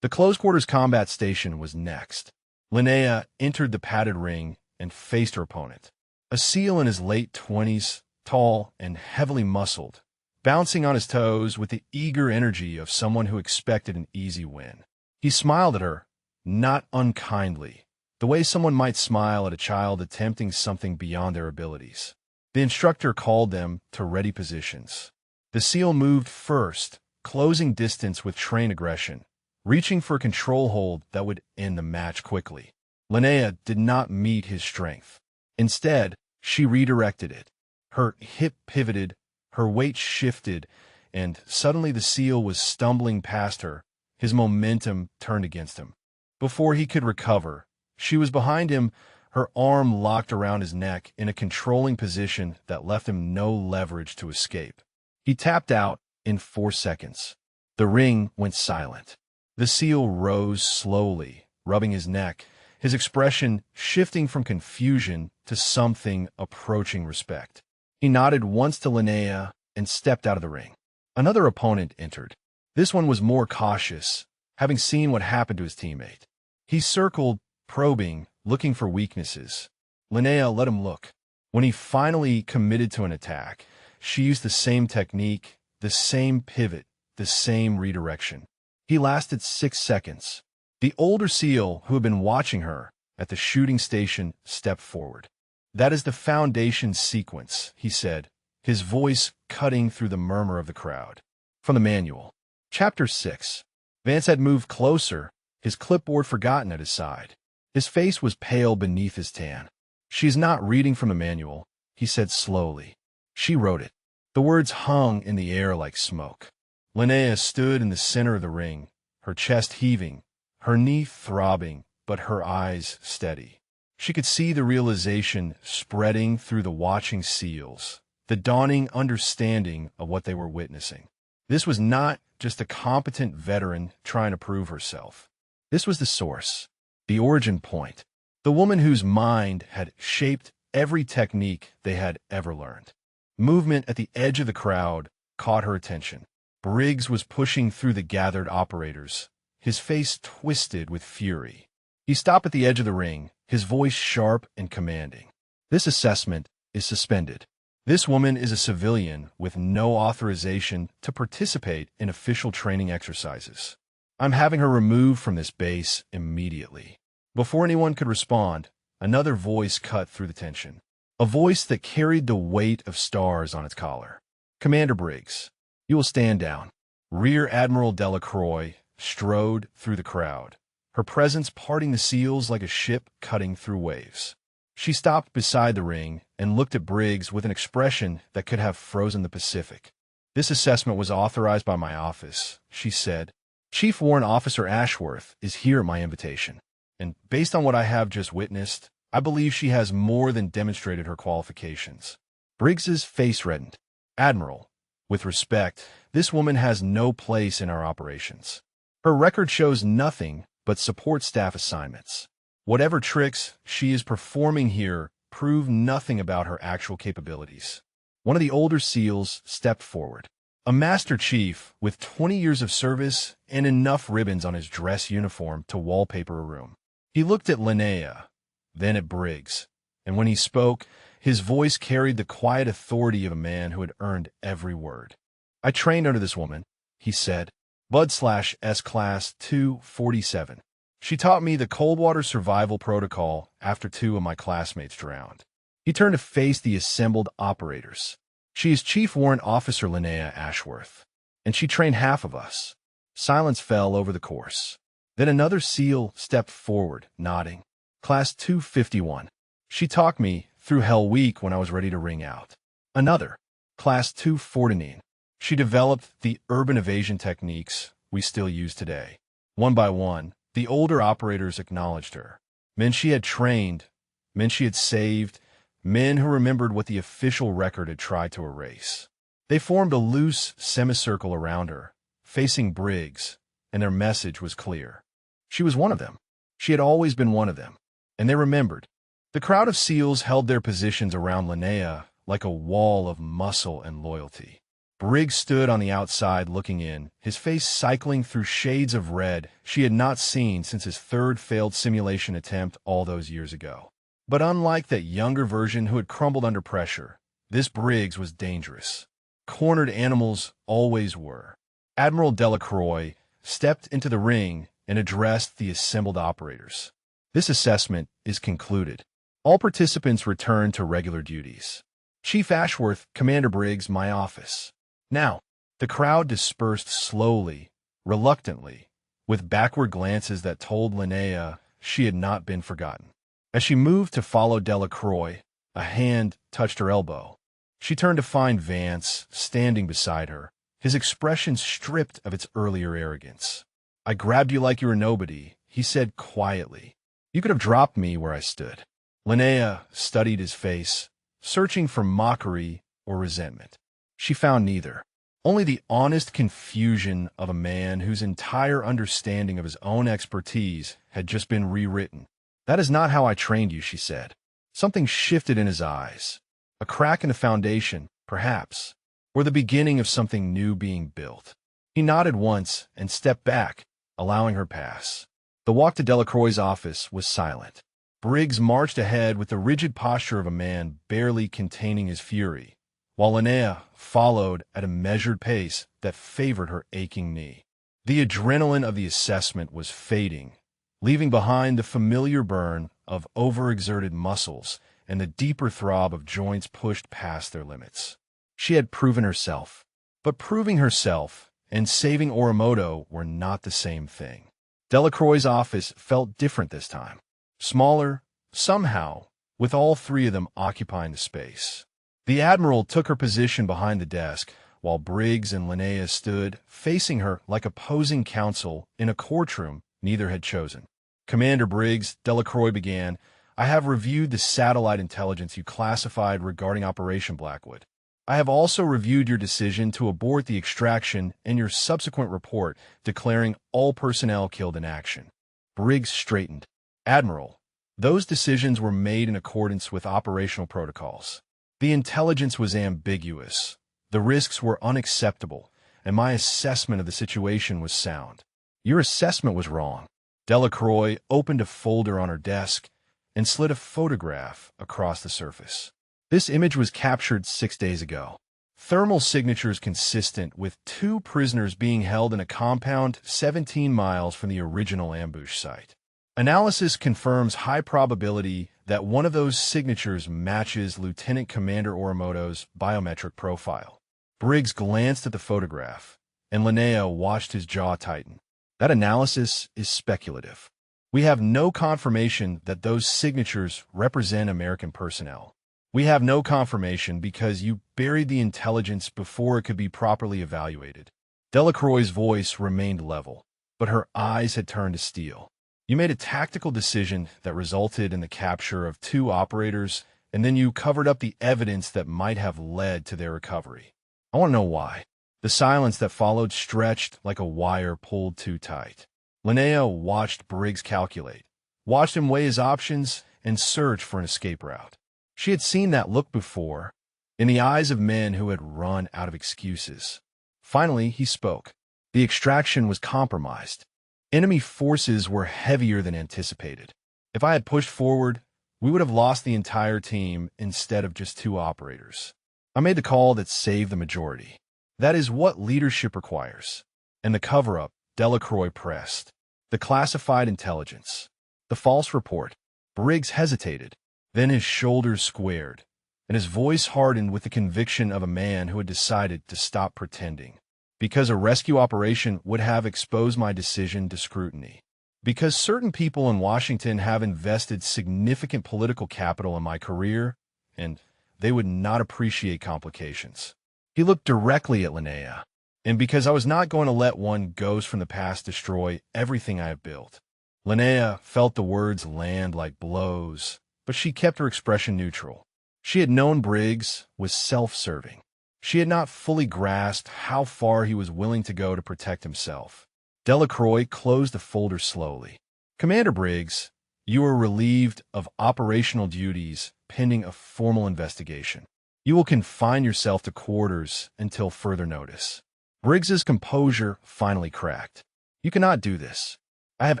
[SPEAKER 1] The close-quarters combat station was next. Linnea entered the padded ring and faced her opponent. A SEAL in his late 20s, tall and heavily muscled, bouncing on his toes with the eager energy of someone who expected an easy win. He smiled at her, not unkindly, the way someone might smile at a child attempting something beyond their abilities. The instructor called them to ready positions. The SEAL moved first, closing distance with trained aggression, reaching for a control hold that would end the match quickly. Linnea did not meet his strength. Instead, she redirected it. Her hip pivoted, her weight shifted, and suddenly the SEAL was stumbling past her, his momentum turned against him. Before he could recover, she was behind him, her arm locked around his neck in a controlling position that left him no leverage to escape. He tapped out in 4 seconds. The ring went silent. The SEAL rose slowly, rubbing his neck, his expression shifting from confusion to something approaching respect. He nodded once to Linnea and stepped out of the ring. Another opponent entered. This one was more cautious, having seen what happened to his teammate. He circled, probing, looking for weaknesses. Linnea let him look. When he finally committed to an attack, she used the same technique, the same pivot, the same redirection. He lasted 6 seconds. The older SEAL, who had been watching her at the shooting station, stepped forward. "That is the foundation sequence," he said, his voice cutting through the murmur of the crowd. From the manual. Chapter 6. Vance had moved closer, his clipboard forgotten at his side. His face was pale beneath his tan. "She's not reading from the manual," he said slowly. "She wrote it." The words hung in the air like smoke. Linnea stood in the center of the ring, her chest heaving, her knee throbbing, but her eyes steady. She could see the realization spreading through the watching SEALs, the dawning understanding of what they were witnessing. This was not just a competent veteran trying to prove herself. This was the source, the origin point, the woman whose mind had shaped every technique they had ever learned. Movement at the edge of the crowd caught her attention. Briggs was pushing through the gathered operators, his face twisted with fury. He stopped at the edge of the ring, his voice sharp and commanding. "This assessment is suspended. This woman is a civilian with no authorization to participate in official training exercises. I'm having her removed from this base immediately." Before anyone could respond, another voice cut through the tension. A voice that carried the weight of stars on its collar. "Commander Briggs, you will stand down." Rear Admiral Delacroix strode through the crowd, her presence parting the SEALs like a ship cutting through waves. She stopped beside the ring and looked at Briggs with an expression that could have frozen the Pacific. "This assessment was authorized by my office," she said. "Chief Warrant Officer Ashworth is here at my invitation, and based on what I have just witnessed, I believe she has more than demonstrated her qualifications." Briggs's face reddened. "Admiral, with respect, this woman has no place in our operations. Her record shows nothing but support staff assignments. Whatever tricks she is performing here prove nothing about her actual capabilities." One of the older SEALs stepped forward. A Master Chief with 20 years of service and enough ribbons on his dress uniform to wallpaper a room. He looked at Linnea, then at Briggs, and when he spoke, his voice carried the quiet authority of a man who had earned every word. "I trained under this woman," he said. "Bud/S Class 247. She taught me the Coldwater survival protocol after 2 of my classmates drowned." He turned to face the assembled operators. "She is Chief Warrant Officer Linnea Ashworth, and she trained half of us." Silence fell over the course. Then another SEAL stepped forward, nodding. "Class 251. She talked me through Hell Week when I was ready to ring out." Another. "Class 249. She developed the urban evasion techniques we still use today." One by one, the older operators acknowledged her. Men she had trained, men she had saved, men who remembered what the official record had tried to erase. They formed a loose semicircle around her, facing Briggs, and their message was clear. She was one of them. She had always been one of them. And they remembered. The crowd of SEALs held their positions around Linnea like a wall of muscle and loyalty. Briggs stood on the outside looking in, his face cycling through shades of red she had not seen since his third failed simulation attempt all those years ago. But unlike that younger version who had crumbled under pressure, this Briggs was dangerous. Cornered animals always were. Admiral Delacroix stepped into the ring and addressed the assembled operators. This assessment is concluded. All participants return to regular duties. Chief Ashworth, Commander Briggs, my office. Now, the crowd dispersed slowly, reluctantly, with backward glances that told Linnea she had not been forgotten. As she moved to follow Delacroix, a hand touched her elbow. She turned to find Vance standing beside her, his expression stripped of its earlier arrogance. I grabbed you like you were nobody, he said quietly. You could have dropped me where I stood. Linnea studied his face, searching for mockery or resentment. She found neither. Only the honest confusion of a man whose entire understanding of his own expertise had just been rewritten. That is not how I trained you, she said. Something shifted in his eyes. A crack in the foundation, perhaps, or the beginning of something new being built. He nodded once and stepped back, allowing her pass. The walk to Delacroix's office was silent. Briggs marched ahead with the rigid posture of a man barely containing his fury, while Linnea followed at a measured pace that favored her aching knee. The adrenaline of the assessment was fading, leaving behind the familiar burn of overexerted muscles and the deeper throb of joints pushed past their limits. She had proven herself, but proving herself and saving Orimoto were not the same thing. Delacroix's office felt different this time. Smaller, somehow, with all three of them occupying the space. The Admiral took her position behind the desk, while Briggs and Linnea stood, facing her like opposing counsel in a courtroom neither had chosen. Commander Briggs, Delacroix began, I have reviewed the satellite intelligence you classified regarding Operation Blackwood. I have also reviewed your decision to abort the extraction and your subsequent report declaring all personnel killed in action. Briggs straightened. Admiral, those decisions were made in accordance with operational protocols. The intelligence was ambiguous, the risks were unacceptable, and my assessment of the situation was sound. Your assessment was wrong. Delacroix opened a folder on her desk and slid a photograph across the surface. This image was captured 6 days ago. Thermal signatures consistent with 2 prisoners being held in a compound 17 miles from the original ambush site. Analysis confirms high probability that one of those signatures matches Lieutenant Commander Orimoto's biometric profile. Briggs glanced at the photograph, and Linnea watched his jaw tighten. That analysis is speculative. We have no confirmation that those signatures represent American personnel. We have no confirmation because you buried the intelligence before it could be properly evaluated. Delacroix's voice remained level, but her eyes had turned to steel. You made a tactical decision that resulted in the capture of 2 operators, and then you covered up the evidence that might have led to their recovery. I want to know why. The silence that followed stretched like a wire pulled too tight. Linnea watched Briggs calculate, watched him weigh his options, and search for an escape route. She had seen that look before, in the eyes of men who had run out of excuses. Finally, he spoke. The extraction was compromised. Enemy forces were heavier than anticipated. If I had pushed forward, we would have lost the entire team instead of just 2 operators. I made the call that saved the majority. That is what leadership requires. And the cover-up, Delacroix pressed. The classified intelligence. The false report. Briggs hesitated. Then his shoulders squared, and his voice hardened with the conviction of a man who had decided to stop pretending. Because a rescue operation would have exposed my decision to scrutiny. Because certain people in Washington have invested significant political capital in my career, and they would not appreciate complications. He looked directly at Linnea. And because I was not going to let one ghost from the past destroy everything I have built. Linnea felt the words land like blows, but she kept her expression neutral. She had known Briggs was self-serving. She had not fully grasped how far he was willing to go to protect himself. Delacroix closed the folder slowly. Commander Briggs, you are relieved of operational duties pending a formal investigation. You will confine yourself to quarters until further notice. Briggs's composure finally cracked. You cannot do this. I have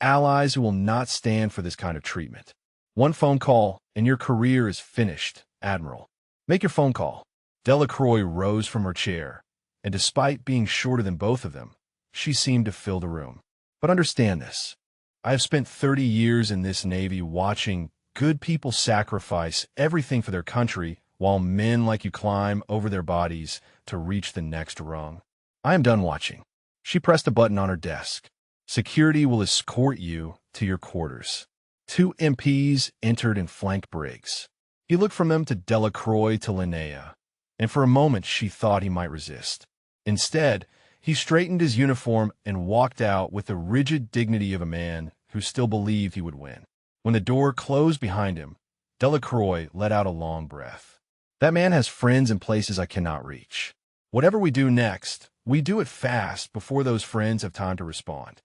[SPEAKER 1] allies who will not stand for this kind of treatment. One phone call, and your career is finished, Admiral. Make your phone call. Delacroix rose from her chair, and despite being shorter than both of them, she seemed to fill the room. But understand this. I have spent 30 years in this Navy watching good people sacrifice everything for their country while men like you climb over their bodies to reach the next rung. I am done watching. She pressed a button on her desk. Security will escort you to your quarters. 2 MPs entered and flanked Briggs. He looked from them to Delacroix to Linnea, and for a moment she thought he might resist. Instead, he straightened his uniform and walked out with the rigid dignity of a man who still believed he would win. When the door closed behind him, Delacroix let out a long breath. That man has friends in places I cannot reach. Whatever we do next, we do it fast before those friends have time to respond.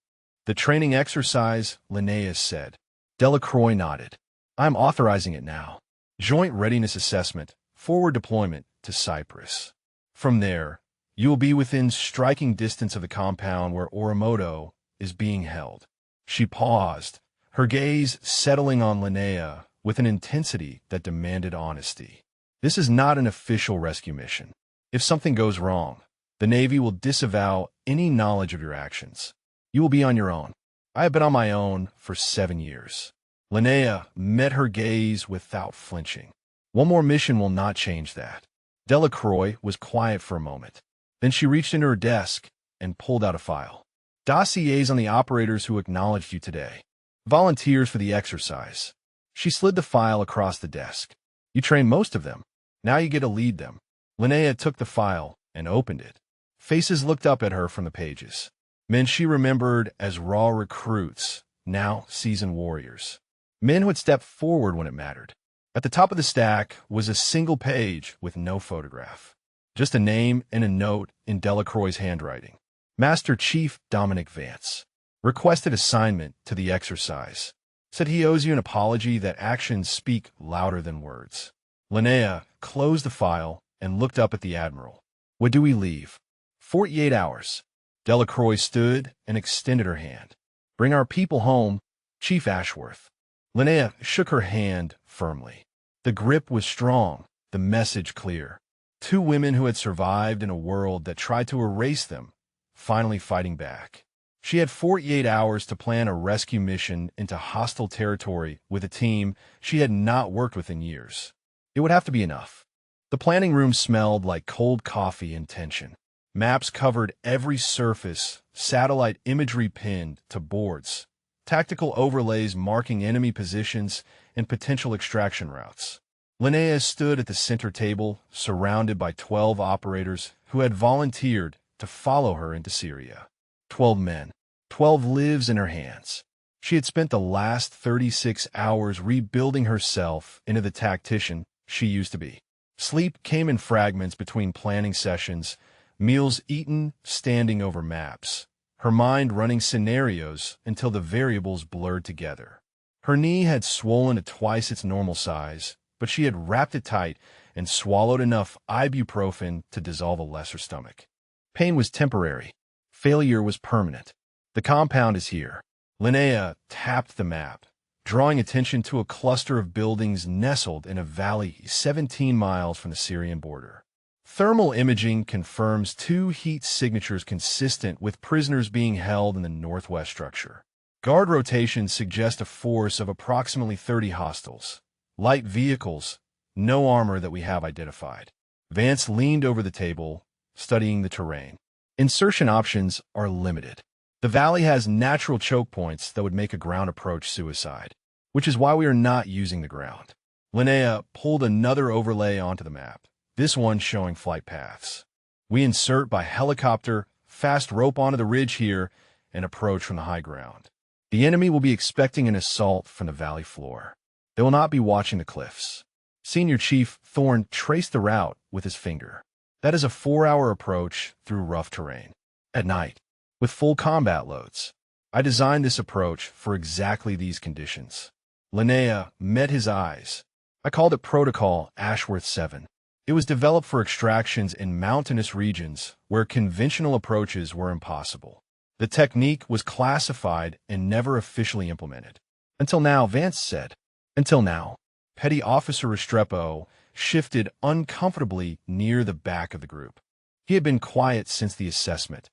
[SPEAKER 1] The training exercise, Linnea said. Delacroix nodded. I am authorizing it now. Joint Readiness Assessment, forward deployment to Cyprus. From there, you will be within striking distance of the compound where Orimoto is being held. She paused, her gaze settling on Linnea with an intensity that demanded honesty. This is not an official rescue mission. If something goes wrong, the Navy will disavow any knowledge of your actions. You will be on your own. I have been on my own for 7 years. Linnea met her gaze without flinching. One more mission will not change that. Delacroix was quiet for a moment. Then she reached into her desk and pulled out a file. Dossiers on the operators who acknowledged you today. Volunteers for the exercise. She slid the file across the desk. You trained most of them. Now you get to lead them. Linnea took the file and opened it. Faces looked up at her from the pages. Men she remembered as raw recruits, now seasoned warriors. Men who had stepped forward when it mattered. At the top of the stack was a single page with no photograph. Just a name and a note in Delacroix's handwriting. Master Chief Dominic Vance. Requested assignment to the exercise. Said he owes you an apology that actions speak louder than words. Linnea closed the file and looked up at the Admiral. When do we leave? 48 hours. Delacroix stood and extended her hand. Bring our people home, Chief Ashworth. Linnea shook her hand firmly. The grip was strong, the message clear. 2 women who had survived in a world that tried to erase them, finally fighting back. She had 48 hours to plan a rescue mission into hostile territory with a team she had not worked with in years. It would have to be enough. The planning room smelled like cold coffee and tension. Maps covered every surface, satellite imagery pinned to boards, tactical overlays marking enemy positions and potential extraction routes. Linnea stood at the center table, surrounded by 12 operators who had volunteered to follow her into Syria. 12 men, 12 lives in her hands. She had spent the last 36 hours rebuilding herself into the tactician she used to be. Sleep came in fragments between planning sessions, meals eaten standing over maps, her mind running scenarios until the variables blurred together. Her knee had swollen to twice its normal size, but she had wrapped it tight and swallowed enough ibuprofen to dissolve a lesser stomach. Pain was temporary. Failure was permanent. The compound is here. Linnea tapped the map, drawing attention to a cluster of buildings nestled in a valley 17 miles from the Syrian border. Thermal imaging confirms 2 heat signatures consistent with prisoners being held in the northwest structure. Guard rotations suggest a force of approximately 30 hostiles. Light vehicles, no armor that we have identified. Vance leaned over the table, studying the terrain. Insertion options are limited. The valley has natural choke points that would make a ground approach suicide, which is why we are not using the ground. Linnea pulled another overlay onto the map, this one showing flight paths. We insert by helicopter, fast rope onto the ridge here, and approach from the high ground. The enemy will be expecting an assault from the valley floor. They will not be watching the cliffs. Senior Chief Thorne traced the route with his finger. That is a 4-hour approach through rough terrain. At night, with full combat loads. I designed this approach for exactly these conditions. Linnea met his eyes. I called it Protocol Ashworth 7. It was developed for extractions in mountainous regions where conventional approaches were impossible. The technique was classified and never officially implemented. Until now, Vance said. Until now. Petty Officer Restrepo shifted uncomfortably near the back of the group. He had been quiet since the assessment,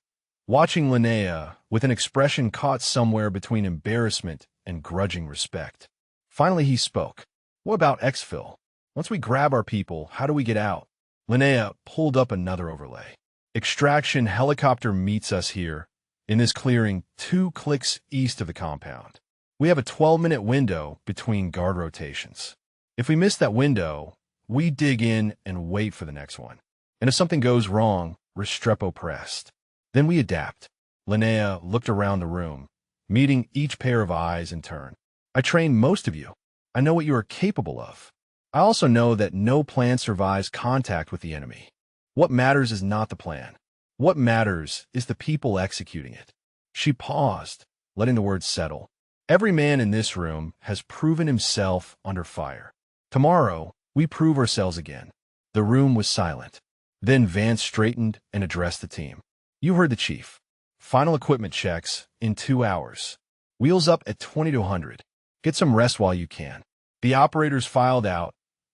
[SPEAKER 1] watching Linnea with an expression caught somewhere between embarrassment and grudging respect. Finally, he spoke. What about exfil? Once we grab our people, how do we get out? Linnea pulled up another overlay. Extraction helicopter meets us here, in this clearing 2 clicks east of the compound. We have a 12-minute window between guard rotations. If we miss that window, we dig in and wait for the next one. And if something goes wrong, Restrepo pressed. Then we adapt. Linnea looked around the room, meeting each pair of eyes in turn. I trained most of you. I know what you are capable of. I also know that no plan survives contact with the enemy. What matters is not the plan. What matters is the people executing it. She paused, letting the words settle. Every man in this room has proven himself under fire. Tomorrow, we prove ourselves again. The room was silent. Then Vance straightened and addressed the team. You heard the chief. Final equipment checks in 2 hours. Wheels up at 2200. Get some rest while you can. The operators filed out,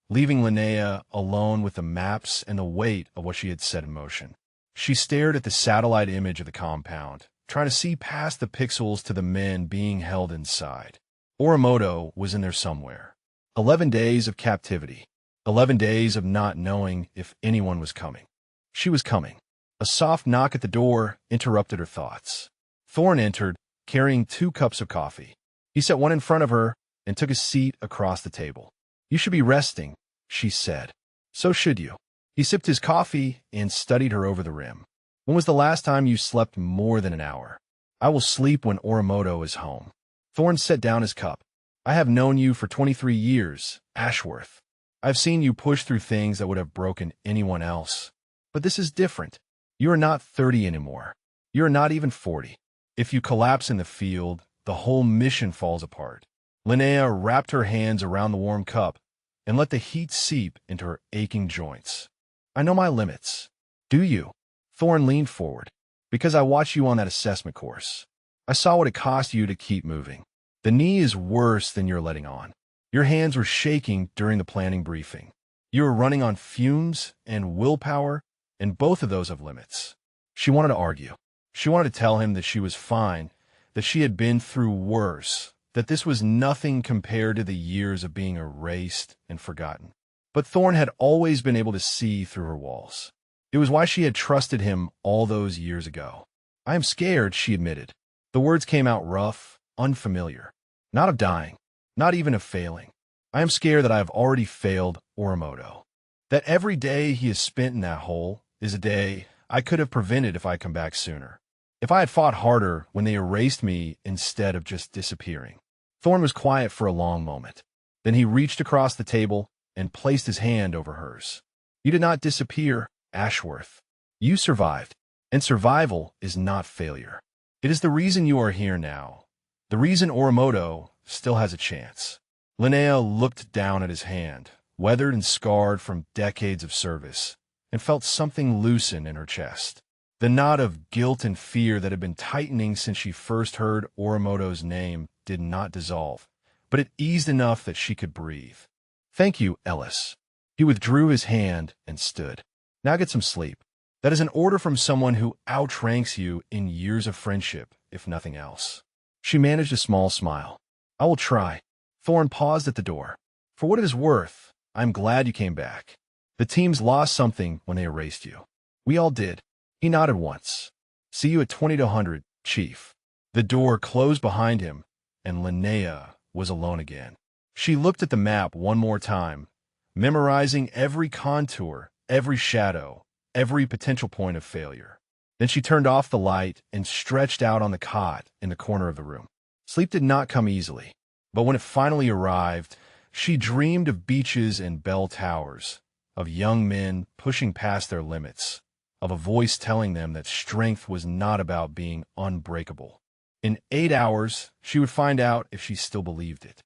[SPEAKER 1] leaving Linnea alone with the maps and the weight of what she had set in motion. She stared at the satellite image of the compound, trying to see past the pixels to the men being held inside. Orimoto was in there somewhere. 11 days of captivity. 11 days of not knowing if anyone was coming. She was coming. A soft knock at the door interrupted her thoughts. Thorn entered, carrying 2 cups of coffee. He set one in front of her and took a seat across the table. You should be resting, she said. So should you. He sipped his coffee and studied her over the rim. When was the last time you slept more than an hour? I will sleep when Orimoto is home. Thorn set down his cup. I have known you for 23 years, Ashworth. I've seen you push through things that would have broken anyone else. But this is different. You are not 30 anymore. You are not even 40. If you collapse in the field, the whole mission falls apart. Linnea wrapped her hands around the warm cup and let the heat seep into her aching joints. I know my limits. Do you? Thorn leaned forward. Because I watched you on that assessment course. I saw what it cost you to keep moving. The knee is worse than you're letting on. Your hands were shaking during the planning briefing. You were running on fumes and willpower, and both of those have limits. She wanted to argue. She wanted to tell him that she was fine, that she had been through worse, that this was nothing compared to the years of being erased and forgotten. But Thorn had always been able to see through her walls. It was why she had trusted him all those years ago. I am scared, she admitted. The words came out rough, unfamiliar. Not of dying, not even of failing. I am scared that I have already failed Orimoto. That every day he has spent in that hole is a day I could have prevented if I had come back sooner. If I had fought harder when they erased me instead of just disappearing. Thorn was quiet for a long moment. Then he reached across the table and placed his hand over hers. You did not disappear, Ashworth. You survived, and survival is not failure. It is the reason you are here now. The reason Orimoto still has a chance. Linnea looked down at his hand, weathered and scarred from decades of service, and felt something loosen in her chest. The knot of guilt and fear that had been tightening since she first heard Orimoto's name did not dissolve, but it eased enough that she could breathe. Thank you, Ellis. He withdrew his hand and stood. Now get some sleep. That is an order from someone who outranks you in years of friendship, if nothing else. She managed a small smile. I will try. Thorn paused at the door. For what it is worth, I am glad you came back. The teams lost something when they erased you. We all did. He nodded once. See you at 2200, Chief. The door closed behind him, and Linnea was alone again. She looked at the map one more time, memorizing every contour, every shadow, every potential point of failure. Then she turned off the light and stretched out on the cot in the corner of the room. Sleep did not come easily, but when it finally arrived, she dreamed of beaches and bell towers, of young men pushing past their limits, of a voice telling them that strength was not about being unbreakable. In 8 hours, she would find out if she still believed it.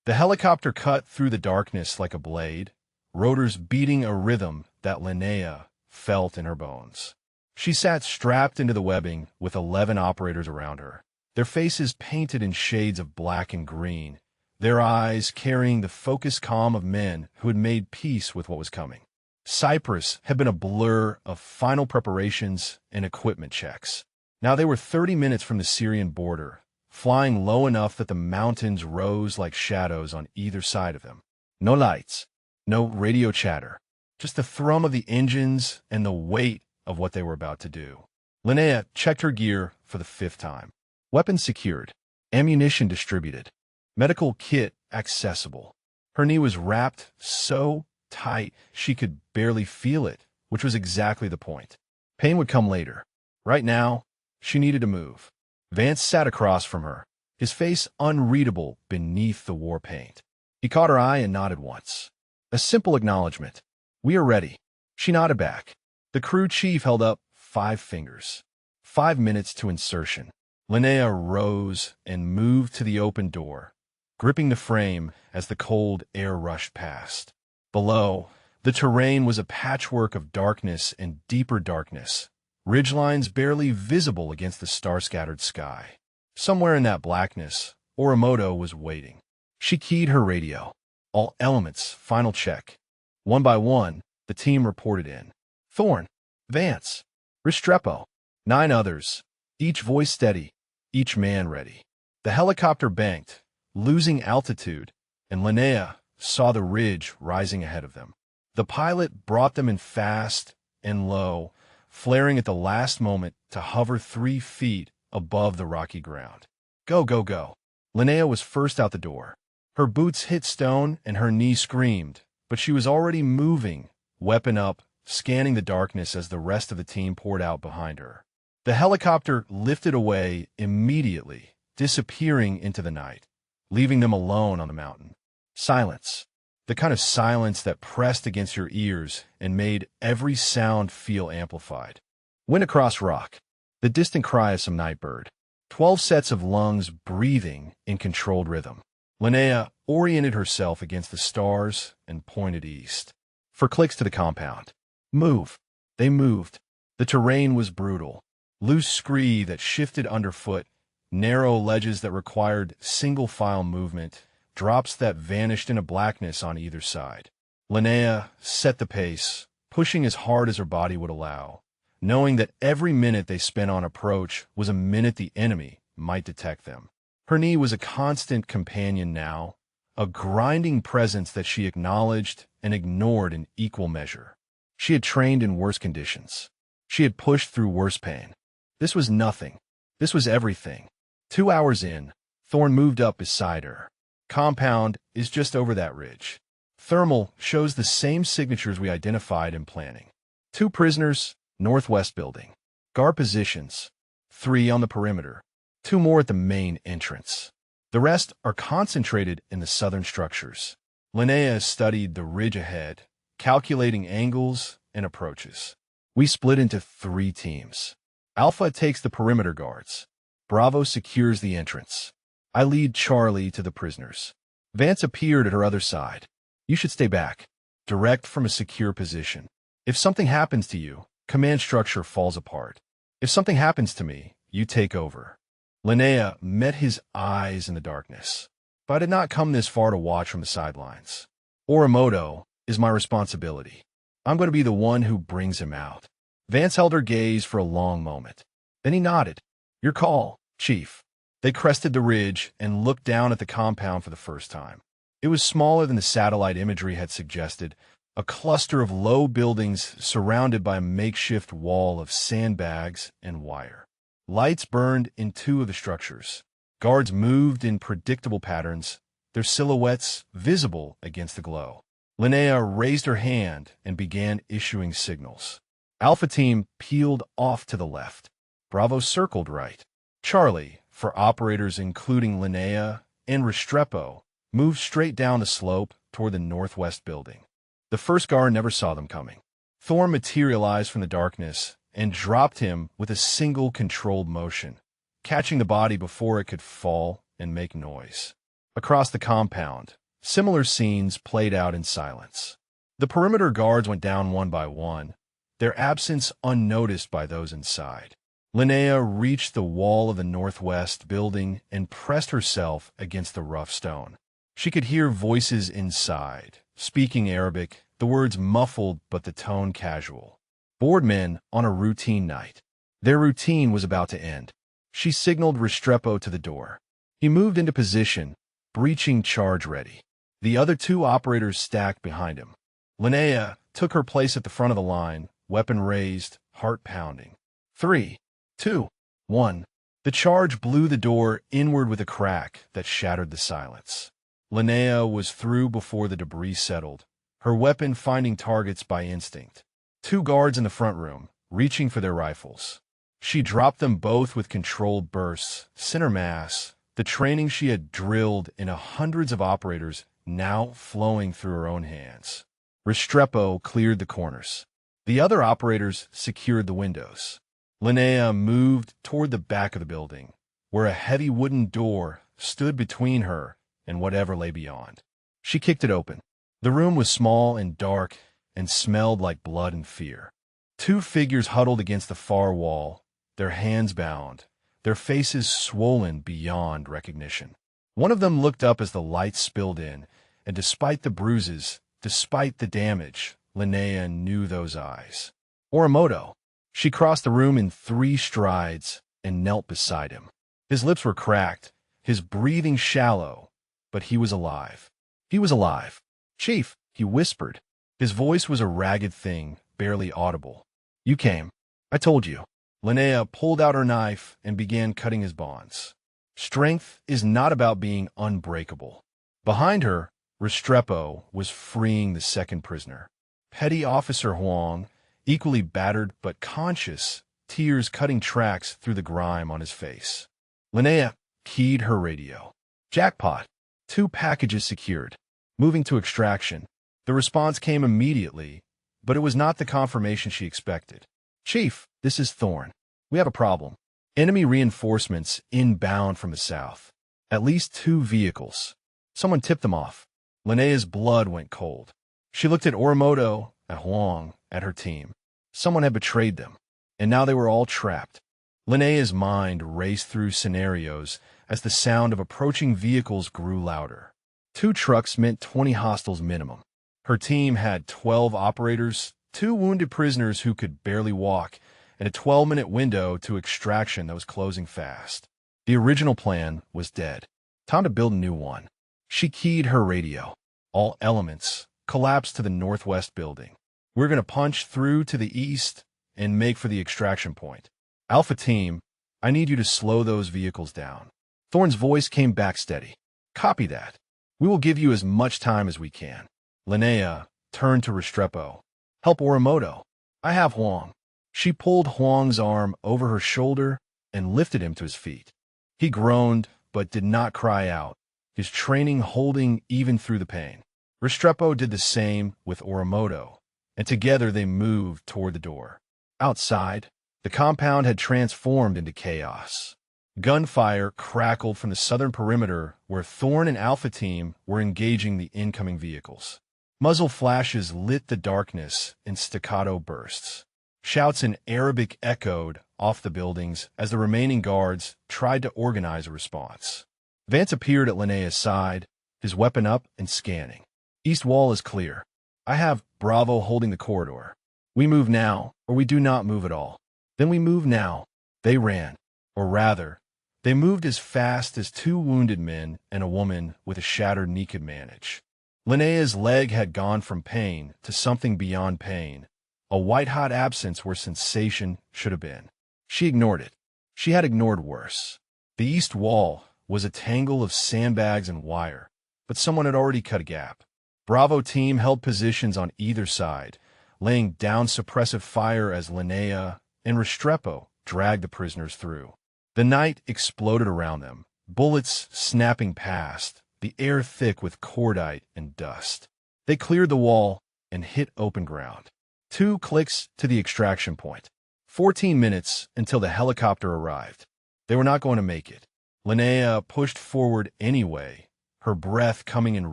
[SPEAKER 1] The helicopter cut through the darkness like a blade, rotors beating a rhythm that Linnea felt in her bones. She sat strapped into the webbing with 11 operators around her, their faces painted in shades of black and green, their eyes carrying the focused calm of men who had made peace with what was coming. Cyprus had been a blur of final preparations and equipment checks. Now they were 30 minutes from the Syrian border, flying low enough that the mountains rose like shadows on either side of them. No lights, no radio chatter, just the thrum of the engines and the weight of what they were about to do. Linnea checked her gear for the 5th time. Weapons secured, ammunition distributed, medical kit accessible. Her knee was wrapped so tight she could barely feel it, which was exactly the point. Pain would come later. Right now, she needed to move. Vance sat across from her, his face unreadable beneath the war paint. He caught her eye and nodded once. A simple acknowledgement. We are ready. She nodded back. The crew chief held up 5 fingers. 5 minutes to insertion. Linnea rose and moved to the open door, gripping the frame as the cold air rushed past. Below, the terrain was a patchwork of darkness and deeper darkness, ridgelines barely visible against the star-scattered sky. Somewhere in that blackness, Orimoto was waiting. She keyed her radio. All elements, final check. One by one, the team reported in. Thorne, Vance, Restrepo, 9 others, each voice steady, each man ready. The helicopter banked, losing altitude, and Linnea saw the ridge rising ahead of them. The pilot brought them in fast and low, flaring at the last moment to hover 3 feet above the rocky ground. Go, go, go. Linnea was first out the door. Her boots hit stone and her knee screamed, but she was already moving, weapon up, scanning the darkness as the rest of the team poured out behind her. The helicopter lifted away immediately, disappearing into the night, leaving them alone on the mountain. Silence. The kind of silence that pressed against your ears and made every sound feel amplified. Wind across rock. The distant cry of some night bird. 12 sets of lungs breathing in controlled rhythm. Linnea oriented herself against the stars and pointed east. For clicks to the compound. Move. They moved. The terrain was brutal. Loose scree that shifted underfoot, narrow ledges that required single-file movement, drops that vanished into blackness on either side. Linnea set the pace, pushing as hard as her body would allow, knowing that every minute they spent on approach was a minute the enemy might detect them. Her knee was a constant companion now, a grinding presence that she acknowledged and ignored in equal measure. She had trained in worse conditions. She had pushed through worse pain. This was nothing. This was everything. 2 hours in, Thorne moved up beside her. Compound is just over that ridge. Thermal shows the same signatures we identified in planning. 2 prisoners, northwest building. Guard positions, 3 on the perimeter. 2 more at the main entrance. The rest are concentrated in the southern structures. Linnea studied the ridge ahead, calculating angles and approaches. We split into 3 teams. Alpha takes the perimeter guards. Bravo secures the entrance. I lead Charlie to the prisoners. Vance appeared at her other side. You should stay back. Direct from a secure position. If something happens to you, command structure falls apart. If something happens to me, you take over. Linnea met his eyes in the darkness. But I did not come this far to watch from the sidelines. Orimoto is my responsibility. I'm going to be the one who brings him out. Vance held her gaze for a long moment. Then he nodded. Your call, Chief. They crested the ridge and looked down at the compound for the first time. It was smaller than the satellite imagery had suggested, a cluster of low buildings surrounded by a makeshift wall of sandbags and wire. Lights burned in 2 of the structures. Guards moved in predictable patterns, their silhouettes visible against the glow. Linnea raised her hand and began issuing signals. Alpha Team peeled off to the left. Bravo circled right. Charlie, for operators including Linnea and Restrepo, moved straight down the slope toward the northwest building. The first guard never saw them coming. Thorn materialized from the darkness and dropped him with a single controlled motion, catching the body before it could fall and make noise. Across the compound, similar scenes played out in silence. The perimeter guards went down one by one, their absence unnoticed by those inside. Linnea reached the wall of the northwest building and pressed herself against the rough stone. She could hear voices inside, speaking Arabic, the words muffled but the tone casual. Boardmen on a routine night. Their routine was about to end. She signaled Restrepo to the door. He moved into position, breaching charge ready. The other two operators stacked behind him. Linnea took her place at the front of the line, weapon raised, heart pounding. 3, 2, 1. The charge blew the door inward with a crack that shattered the silence. Linnea was through before the debris settled, her weapon finding targets by instinct. Two guards in the front room, reaching for their rifles. She dropped them both with controlled bursts, center mass, the training she had drilled in hundreds of operators now flowing through her own hands. Restrepo cleared the corners. The other operators secured the windows. Linnea moved toward the back of the building, where a heavy wooden door stood between her and whatever lay beyond. She kicked it open. The room was small and dark and smelled like blood and fear. Two figures huddled against the far wall, their hands bound, their faces swollen beyond recognition. One of them looked up as the light spilled in, and despite the bruises, despite the damage, Linnea knew those eyes. Orimoto. She crossed the room in 3 strides and knelt beside him. His lips were cracked, his breathing shallow, but he was alive. He was alive. "Chief," he whispered. His voice was a ragged thing, barely audible. "You came. I told you." Linnea pulled out her knife and began cutting his bonds. Strength is not about being unbreakable. Behind her, Restrepo was freeing the second prisoner. Petty Officer Huang, equally battered but conscious, tears cutting tracks through the grime on his face. Linnea keyed her radio. Jackpot. 2 packages secured. Moving to extraction. The response came immediately, but it was not the confirmation she expected. "Chief, this is Thorn. We have a problem. Enemy reinforcements inbound from the south. At least 2 vehicles. Someone tipped them off." Linnea's blood went cold. She looked at Orimoto, at Huang, at her team. Someone had betrayed them, and now they were all trapped. Linnea's mind raced through scenarios as the sound of approaching vehicles grew louder. 2 trucks meant 20 hostiles minimum. Her team had 12 operators, 2 wounded prisoners who could barely walk, and a 12-minute window to extraction that was closing fast. The original plan was dead. Time to build a new one. She keyed her radio. All elements collapsed to the northwest building. "We're going to punch through to the east and make for the extraction point. Alpha Team, I need you to slow those vehicles down." Thorn's voice came back steady. "Copy that. We will give you as much time as we can." Linnea turned to Restrepo. "Help Orimoto. I have Huang." She pulled Huang's arm over her shoulder and lifted him to his feet. He groaned, but did not cry out, his training holding even through the pain. Restrepo did the same with Orimoto, and together they moved toward the door. Outside, the compound had transformed into chaos. Gunfire crackled from the southern perimeter where Thorn and Alpha Team were engaging the incoming vehicles. Muzzle flashes lit the darkness in staccato bursts. Shouts in Arabic echoed off the buildings as the remaining guards tried to organize a response. Vance appeared at Linnea's side, his weapon up and scanning. "East wall is clear. I have Bravo holding the corridor. We move now, or we do not move at all." Then we move now. They ran. Or rather, they moved as fast as 2 wounded men and a woman with a shattered knee could manage. Linnea's leg had gone from pain to something beyond pain, a white-hot absence where sensation should have been. She ignored it. She had ignored worse. The east wall was a tangle of sandbags and wire, but someone had already cut a gap. Bravo Team held positions on either side, laying down suppressive fire as Linnea and Restrepo dragged the prisoners through. The night exploded around them, bullets snapping past, the air thick with cordite and dust. They cleared the wall, and hit open ground. 2 clicks to the extraction point. 14 minutes until the helicopter arrived. They were not going to make it. Linnea pushed forward anyway, her breath coming in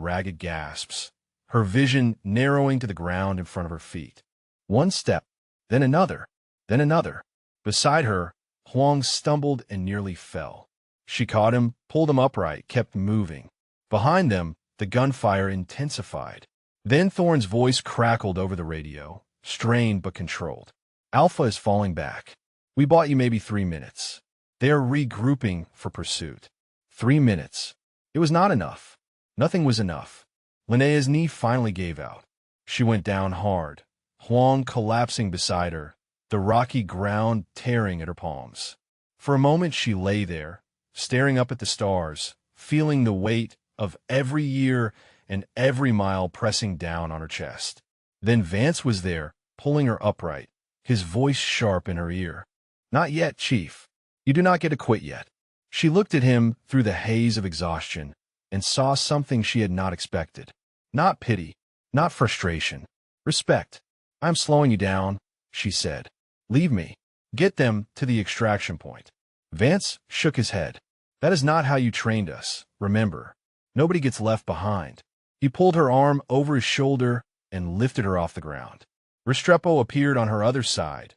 [SPEAKER 1] ragged gasps, her vision narrowing to the ground in front of her feet. One step, then another, then another. Beside her, Huang stumbled and nearly fell. She caught him, pulled him upright, kept moving. Behind them, the gunfire intensified. Then Thorne's voice crackled over the radio, strained but controlled. Alpha is falling back. We bought you maybe 3 minutes. They are regrouping for pursuit. 3 minutes. It was not enough. Nothing was enough. Linnea's knee finally gave out. She went down hard, Huang collapsing beside her, the rocky ground tearing at her palms. For a moment she lay there, staring up at the stars, feeling the weight of every year and every mile pressing down on her chest. Then Vance was there, pulling her upright, his voice sharp in her ear. "Not yet, Chief. You do not get to quit yet." She looked at him through the haze of exhaustion and saw something she had not expected. Not pity, not frustration. Respect. "I'm slowing you down," she said. "Leave me. Get them to the extraction point." Vance shook his head. "That is not how you trained us, remember. Nobody gets left behind." He pulled her arm over his shoulder and lifted her off the ground. Restrepo appeared on her other side,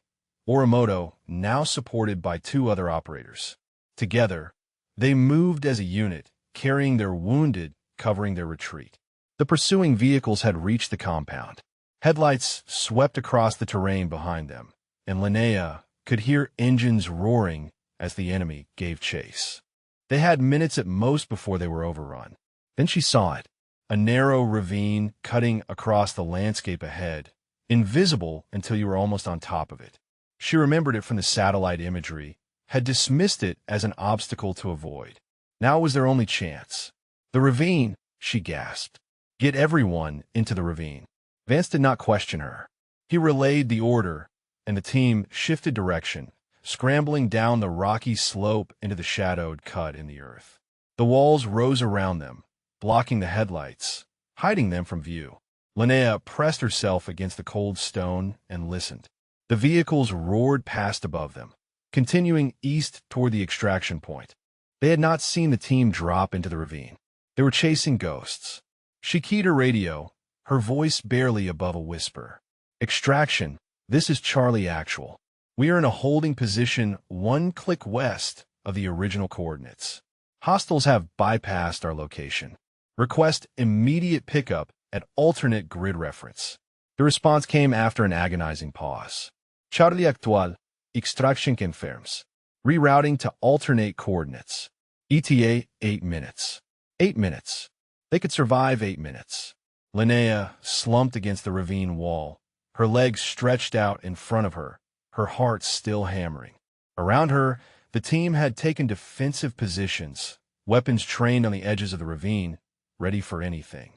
[SPEAKER 1] Orimoto now supported by 2 other operators. Together, they moved as a unit, carrying their wounded, covering their retreat. The pursuing vehicles had reached the compound. Headlights swept across the terrain behind them, and Linnea could hear engines roaring as the enemy gave chase. They had minutes at most before they were overrun. Then she saw it, a narrow ravine cutting across the landscape ahead, invisible until you were almost on top of it. She remembered it from the satellite imagery, had dismissed it as an obstacle to avoid. Now it was their only chance. "The ravine," she gasped. "Get everyone into the ravine." Vance did not question her. He relayed the order, and the team shifted direction, scrambling down the rocky slope into the shadowed cut in the earth. The walls rose around them, blocking the headlights, hiding them from view. Linnea pressed herself against the cold stone and listened. The vehicles roared past above them, continuing east toward the extraction point. They had not seen the team drop into the ravine. They were chasing ghosts. She keyed her radio, her voice barely above a whisper. "Extraction, this is Charlie Actual. We are in a holding position 1 click west of the original coordinates. Hostiles have bypassed our location. Request immediate pickup at alternate grid reference." The response came after an agonizing pause. "Charlie Actual, extraction confirms. Rerouting to alternate coordinates. ETA 8 minutes. 8 minutes. They could survive 8 minutes. Linnea slumped against the ravine wall, her legs stretched out in front of her, her heart still hammering. Around her, the team had taken defensive positions, weapons trained on the edges of the ravine, ready for anything.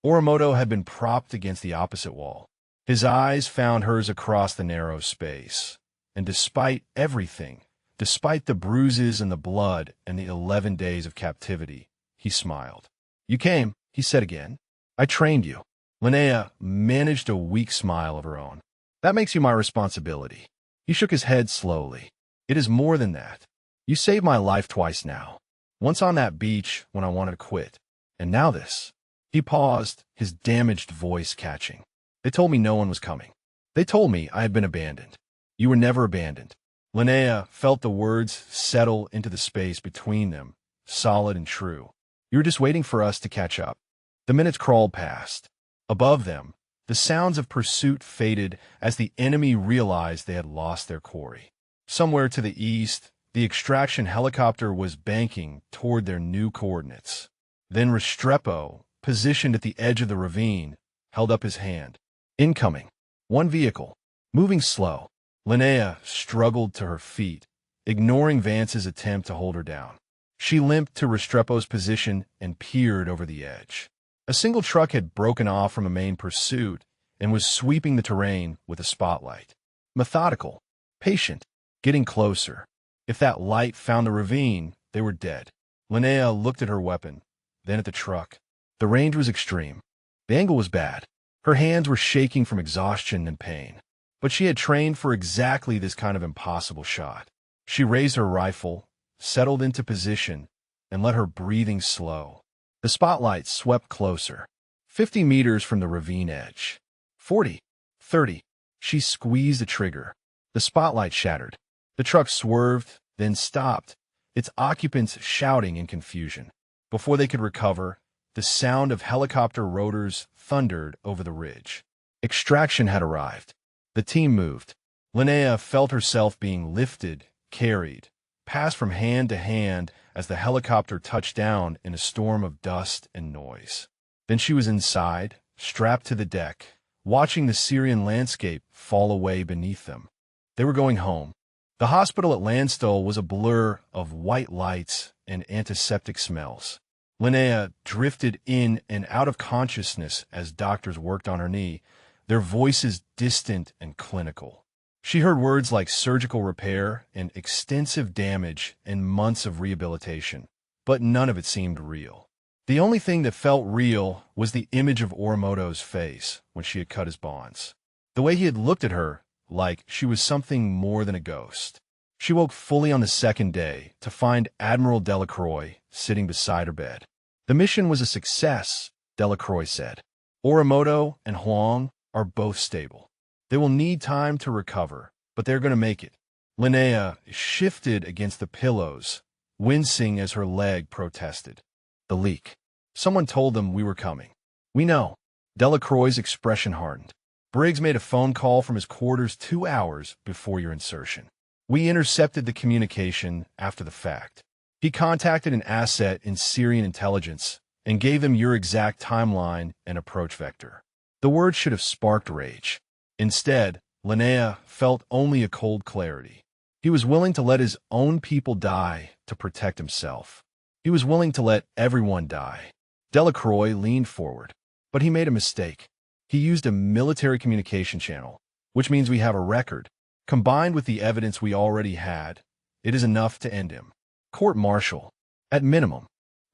[SPEAKER 1] Orimoto had been propped against the opposite wall. His eyes found hers across the narrow space. And despite everything, despite the bruises and the blood and the 11 days of captivity, he smiled. "You came," he said again. "I trained you." Linnea managed a weak smile of her own. "That makes you my responsibility." He shook his head slowly. "It is more than that. You saved my life twice now. Once on that beach when I wanted to quit. And now this." He paused, his damaged voice catching. "They told me no one was coming. They told me I had been abandoned. You were never abandoned." Linnea felt the words settle into the space between them, solid and true. "You were just waiting for us to catch up." The minutes crawled past. Above them, the sounds of pursuit faded as the enemy realized they had lost their quarry. Somewhere to the east, the extraction helicopter was banking toward their new coordinates. Then Restrepo, positioned at the edge of the ravine, held up his hand. "Incoming." One vehicle, moving slow. Linnea struggled to her feet, ignoring Vance's attempt to hold her down. She limped to Restrepo's position and peered over the edge. A single truck had broken off from a main pursuit and was sweeping the terrain with a spotlight. Methodical, patient, getting closer. If that light found the ravine, they were dead. Linnea looked at her weapon, then at the truck. The range was extreme. The angle was bad. Her hands were shaking from exhaustion and pain. But she had trained for exactly this kind of impossible shot. She raised her rifle, settled into position, and let her breathing slow. The spotlight swept closer, 50 meters from the ravine edge. 40, 30. She squeezed the trigger. The spotlight shattered. The truck swerved, then stopped, its occupants shouting in confusion. Before they could recover, the sound of helicopter rotors thundered over the ridge. Extraction had arrived. The team moved. Linnea felt herself being lifted, carried, passed from hand to hand as the helicopter touched down in a storm of dust and noise. Then she was inside, strapped to the deck, watching the Syrian landscape fall away beneath them. They were going home. The hospital at Landstuhl was a blur of white lights and antiseptic smells. Linnea drifted in and out of consciousness as doctors worked on her knee, their voices distant and clinical. She heard words like surgical repair and extensive damage and months of rehabilitation, but none of it seemed real. The only thing that felt real was the image of Orimoto's face when she had cut his bonds. The way he had looked at her, like she was something more than a ghost. She woke fully on the second day to find Admiral Delacroix sitting beside her bed. The mission was a success, Delacroix said. Orimoto and Huang are both stable. They will need time to recover, but they're going to make it. Linnea shifted against the pillows, wincing as her leg protested. The leak. Someone told them we were coming. We know. Delacroix's expression hardened. Briggs made a phone call from his quarters 2 hours before your insertion. We intercepted the communication after the fact. He contacted an asset in Syrian intelligence and gave them your exact timeline and approach vector. The words should have sparked rage. Instead, Linnea felt only a cold clarity. He was willing to let his own people die to protect himself. He was willing to let everyone die. Delacroix leaned forward, but he made a mistake. He used a military communication channel, which means we have a record. Combined with the evidence we already had, it is enough to end him. Court-martial, at minimum.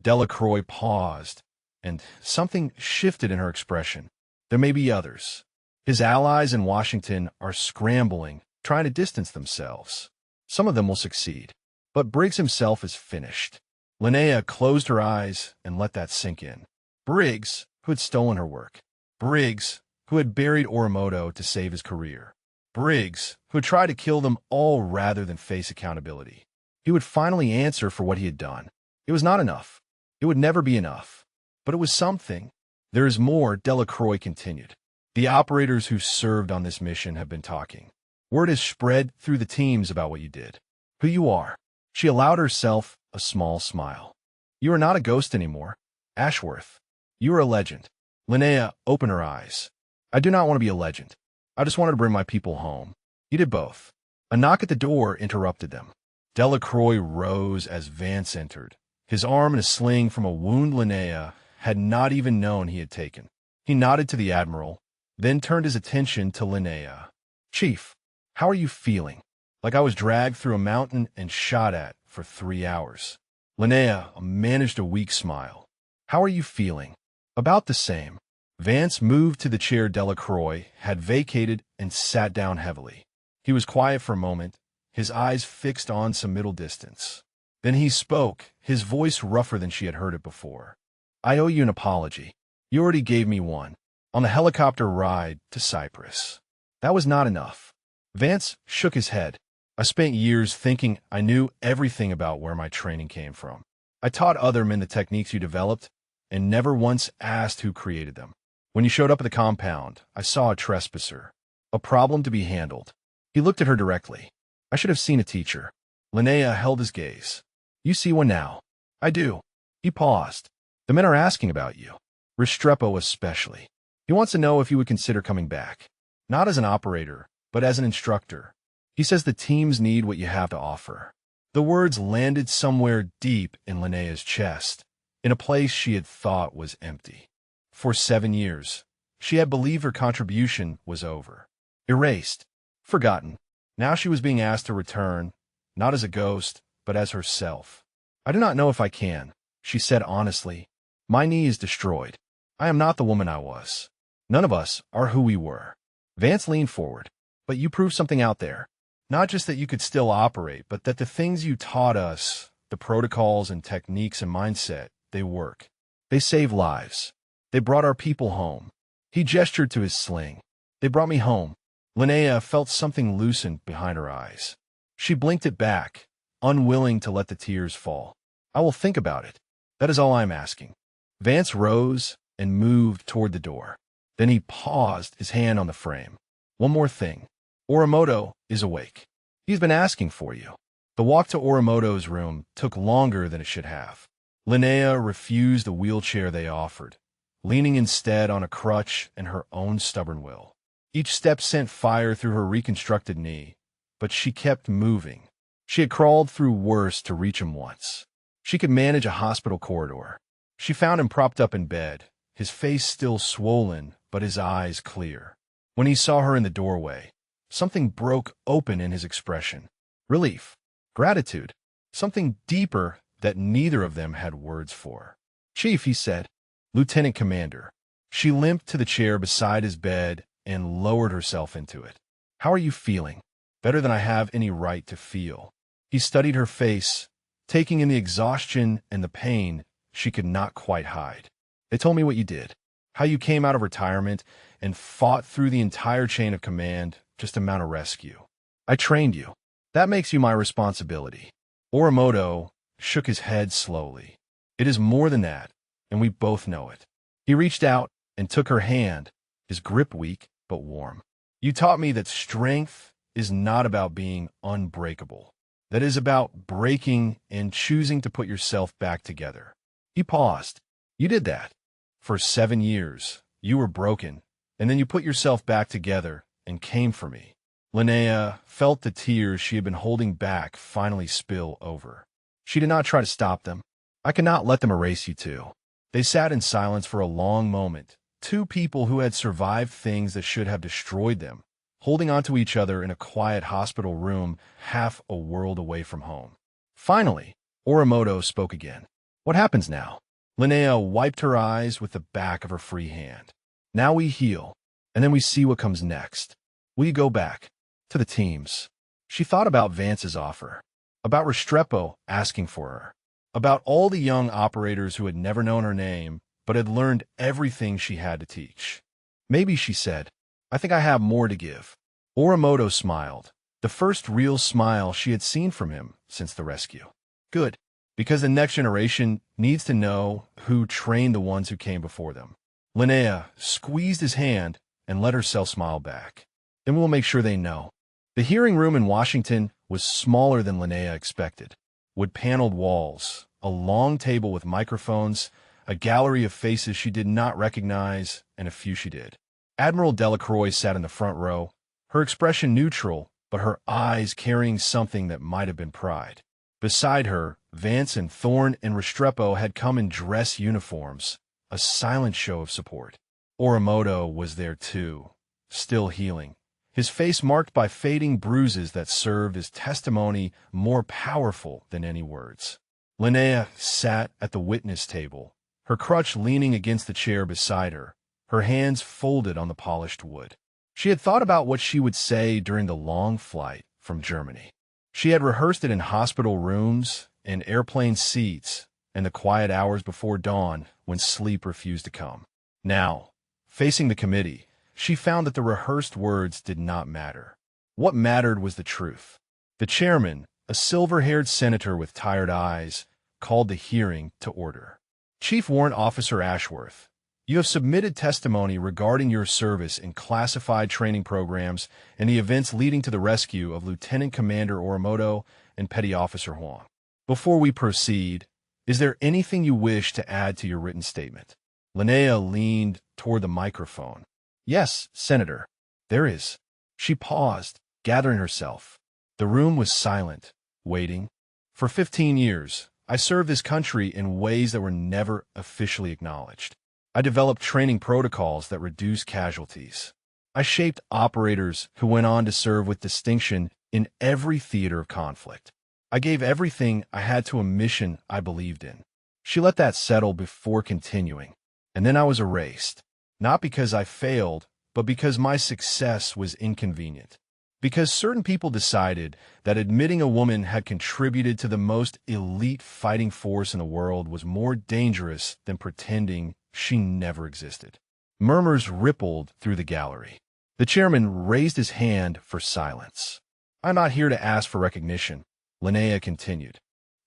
[SPEAKER 1] Delacroix paused, and something shifted in her expression. There may be others. His allies in Washington are scrambling, trying to distance themselves. Some of them will succeed, but Briggs himself is finished. Linnea closed her eyes and let that sink in. Briggs, who had stolen her work. Briggs, who had buried Orimoto to save his career. Briggs, who had tried to kill them all rather than face accountability. He would finally answer for what he had done. It was not enough. It would never be enough. But it was something. There is more, Delacroix continued. The operators who served on this mission have been talking. Word has spread through the teams about what you did. Who you are. She allowed herself a small smile. You are not a ghost anymore. Ashworth. You are a legend. Linnea opened her eyes. I do not want to be a legend. I just wanted to bring my people home. You did both. A knock at the door interrupted them. Delacroix rose as Vance entered, his arm in a sling from a wound Linnea had not even known he had taken. He nodded to the Admiral, then turned his attention to Linnea. Chief, how are you feeling? Like I was dragged through a mountain and shot at for 3 hours. Linnea managed a weak smile. How are you feeling? About the same. Vance moved to the chair Delacroix had vacated and sat down heavily. He was quiet for a moment, his eyes fixed on some middle distance. Then he spoke, his voice rougher than she had heard it before. I owe you an apology. You already gave me one, on the helicopter ride to Cyprus. That was not enough. Vance shook his head. I spent years thinking I knew everything about where my training came from. I taught other men the techniques you developed, and never once asked who created them. When you showed up at the compound, I saw a trespasser, a problem to be handled. He looked at her directly. I should have seen a teacher. Linnea held his gaze. You see one now. I do. He paused. The men are asking about you. Restrepo especially. He wants to know if you would consider coming back. Not as an operator, but as an instructor. He says the teams need what you have to offer. The words landed somewhere deep in Linnea's chest, in a place she had thought was empty. For 7 years, she had believed her contribution was over. Erased. Forgotten. Now she was being asked to return, not as a ghost, but as herself. I do not know if I can, she said honestly. My knee is destroyed. I am not the woman I was. None of us are who we were. Vance leaned forward. But you proved something out there. Not just that you could still operate, but that the things you taught us, the protocols and techniques and mindset, they work. They save lives. They brought our people home. He gestured to his sling. They brought me home. Linnea felt something loosen behind her eyes. She blinked it back, unwilling to let the tears fall. I will think about it. That is all I'm asking. Vance rose and moved toward the door. Then he paused, his hand on the frame. One more thing. Orimoto is awake. He's been asking for you. The walk to Orimoto's room took longer than it should have. Linnea refused the wheelchair they offered, leaning instead on a crutch and her own stubborn will. Each step sent fire through her reconstructed knee, but she kept moving. She had crawled through worse to reach him once. She could manage a hospital corridor. She found him propped up in bed, his face still swollen, but his eyes clear. When he saw her in the doorway, something broke open in his expression. Relief, gratitude, something deeper that neither of them had words for. "Chief," he said. "Lieutenant Commander." She limped to the chair beside his bed and lowered herself into it. "How are you feeling?" "Better than I have any right to feel." He studied her face, taking in the exhaustion and the pain she could not quite hide. "They told me what you did, how you came out of retirement and fought through the entire chain of command just to mount a rescue. I trained you. That makes you my responsibility." Orimoto shook his head slowly. "It is more than that, and we both know it." He reached out and took her hand, his grip weak but warm. "You taught me that strength is not about being unbreakable. That is about breaking and choosing to put yourself back together." He paused. "You did that. For 7 years, you were broken, and then you put yourself back together and came for me." Linnea felt the tears she had been holding back finally spill over. She did not try to stop them. "I cannot let them erase you two." They sat in silence for a long moment, two people who had survived things that should have destroyed them, holding onto each other in a quiet hospital room half a world away from home. Finally, Orimoto spoke again. "What happens now?" Linnea wiped her eyes with the back of her free hand. "Now we heal, and then we see what comes next. Will you go back to the teams?" She thought about Vance's offer, about Restrepo asking for her, about all the young operators who had never known her name but had learned everything she had to teach. "Maybe," she said, "I think I have more to give." Orimoto smiled, the first real smile she had seen from him since the rescue. "Good, because the next generation needs to know who trained the ones who came before them." Linnea squeezed his hand and let herself smile back. "Then we'll make sure they know." The hearing room in Washington was smaller than Linnea expected. Wood-paneled walls, a long table with microphones, a gallery of faces she did not recognize, and a few she did. Admiral Delacroix sat in the front row, her expression neutral, but her eyes carrying something that might have been pride. Beside her, Vance and Thorne and Restrepo had come in dress uniforms, a silent show of support. Orimoto was there too, still healing, his face marked by fading bruises that served as testimony more powerful than any words. Linnea sat at the witness table, her crutch leaning against the chair beside her, her hands folded on the polished wood. She had thought about what she would say during the long flight from Germany. She had rehearsed it in hospital rooms, in airplane seats, and the quiet hours before dawn when sleep refused to come. Now, facing the committee, she found that the rehearsed words did not matter. What mattered was the truth. The chairman, a silver-haired senator with tired eyes, called the hearing to order. "Chief Warrant Officer Ashworth, you have submitted testimony regarding your service in classified training programs and the events leading to the rescue of Lieutenant Commander Orimoto and Petty Officer Huang. Before we proceed, is there anything you wish to add to your written statement?" Linnea leaned toward the microphone. "Yes, Senator, there is." She paused, gathering herself. The room was silent, waiting. "For 15 years, I served this country in ways that were never officially acknowledged. I developed training protocols that reduced casualties. I shaped operators who went on to serve with distinction in every theater of conflict. I gave everything I had to a mission I believed in." She let that settle before continuing. "And then I was erased. Not because I failed, but because my success was inconvenient. Because certain people decided that admitting a woman had contributed to the most elite fighting force in the world was more dangerous than pretending she never existed. Murmurs rippled through the gallery. The chairman raised his hand for silence. I'm not here to ask for recognition, Linnea continued.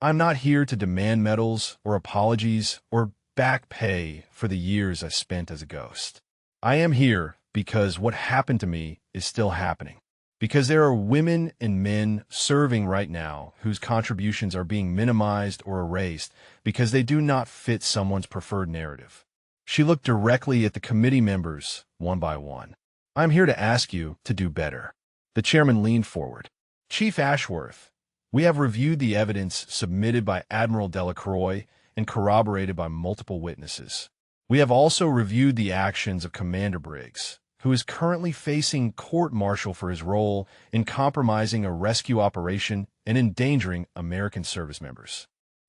[SPEAKER 1] I'm not here to demand medals or apologies or back pay for the years I spent as a ghost. I am here because what happened to me is still happening. Because there are women and men serving right now whose contributions are being minimized or erased because they do not fit someone's preferred narrative. She looked directly at the committee members, one by one. I'm here to ask you to do better. The chairman leaned forward. Chief Ashworth, we have reviewed the evidence submitted by Admiral Delacroix and corroborated by multiple witnesses. We have also reviewed the actions of Commander Briggs, who is currently facing court-martial for his role in compromising a rescue operation and endangering American service members.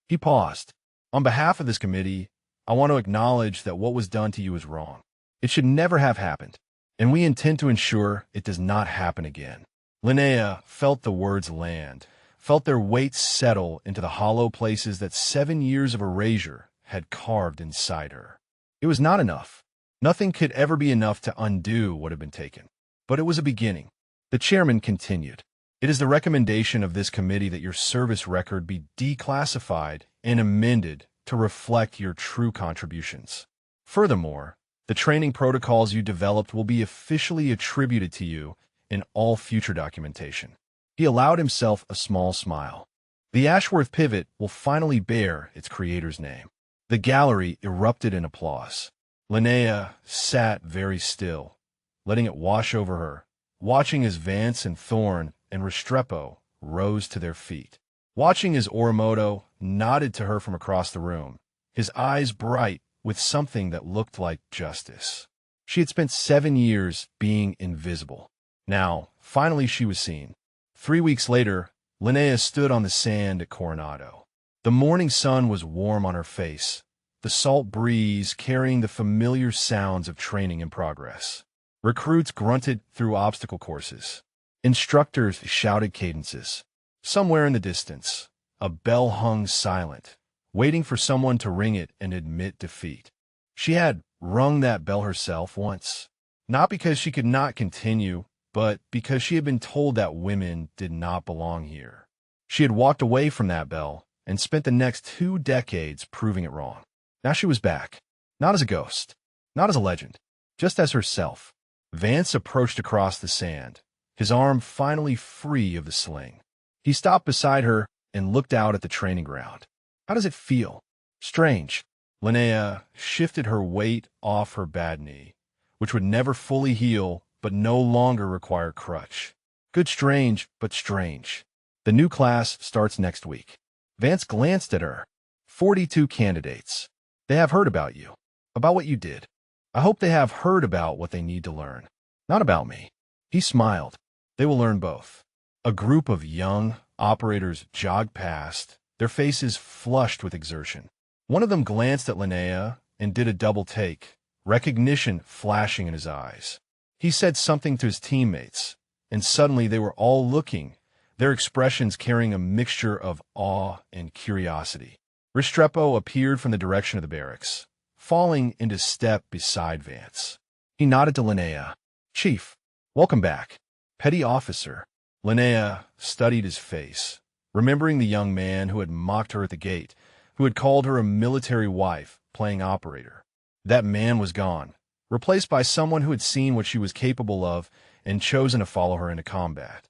[SPEAKER 1] He paused. On behalf of this committee, I want to acknowledge that what was done to you is wrong. It should never have happened, and we intend to ensure it does not happen again. Linnea felt the words land, felt their weight settle into the hollow places that 7 years of erasure had carved inside her. It was not enough. Nothing could ever be enough to undo what had been taken. But it was a beginning. The chairman continued. It is the recommendation of this committee that your service record be declassified and amended to reflect your true contributions. Furthermore, the training protocols you developed will be officially attributed to you in all future documentation. He allowed himself a small smile. The Ashworth pivot will finally bear its creator's name. The gallery erupted in applause. Linnea sat very still, letting it wash over her, watching as Vance and Thorne and Restrepo rose to their feet, watching as Orimoto nodded to her from across the room, his eyes bright with something that looked like justice. She had spent 7 years being invisible. Now, finally she was seen. 3 weeks later, Linnea stood on the sand at Coronado. The morning sun was warm on her face, the salt breeze carrying the familiar sounds of training in progress. Recruits grunted through obstacle courses. Instructors shouted cadences. Somewhere in the distance, a bell hung silent, waiting for someone to ring it and admit defeat. She had rung that bell herself once, not because she could not continue, but because she had been told that women did not belong here. She had walked away from that bell and spent the next 2 decades proving it wrong. Now she was back, not as a ghost, not as a legend, just as herself. Vance approached across the sand, his arm finally free of the sling. He stopped beside her and looked out at the training ground. How does it feel? Strange. Linnea shifted her weight off her bad knee, which would never fully heal but no longer require crutch. Good strange, but strange. The new class starts next week. Vance glanced at her. 42 candidates. They have heard about you, about what you did. I hope they have heard about what they need to learn. Not about me. He smiled. They will learn both. A group of young operators jogged past, their faces flushed with exertion. One of them glanced at Linnea and did a double take, recognition flashing in his eyes. He said something to his teammates, and suddenly they were all looking, their expressions carrying a mixture of awe and curiosity. Restrepo appeared from the direction of the barracks, falling into step beside Vance. He nodded to Linnea. Chief, welcome back. Petty officer. Linnea studied his face, remembering the young man who had mocked her at the gate, who had called her a military wife playing operator. That man was gone, replaced by someone who had seen what she was capable of and chosen to follow her into combat.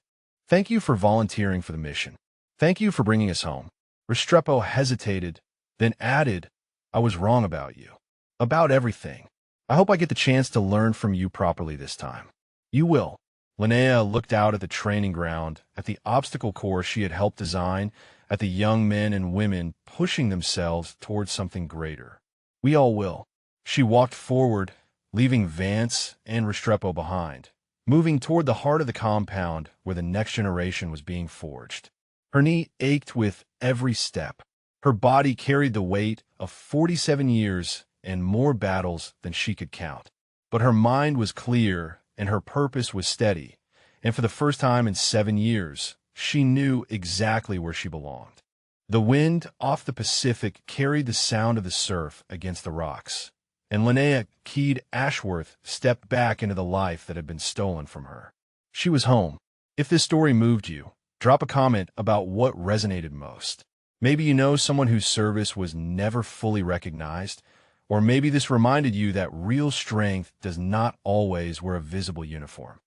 [SPEAKER 1] Thank you for volunteering for the mission. Thank you for bringing us home. Restrepo hesitated, then added, I was wrong about you. About everything. I hope I get the chance to learn from you properly this time. You will. Linnea looked out at the training ground, at the obstacle course she had helped design, at the young men and women pushing themselves towards something greater. We all will. She walked forward, leaving Vance and Restrepo behind, moving toward the heart of the compound where the next generation was being forged. Her knee ached with every step. Her body carried the weight of 47 years and more battles than she could count. But her mind was clear and her purpose was steady, and for the first time in 7 years, she knew exactly where she belonged. The wind off the Pacific carried the sound of the surf against the rocks, and Linnea Keed Ashworth stepped back into the life that had been stolen from her. She was home. If this story moved you, drop a comment about what resonated most. Maybe you know someone whose service was never fully recognized, or maybe this reminded you that real strength does not always wear a visible uniform.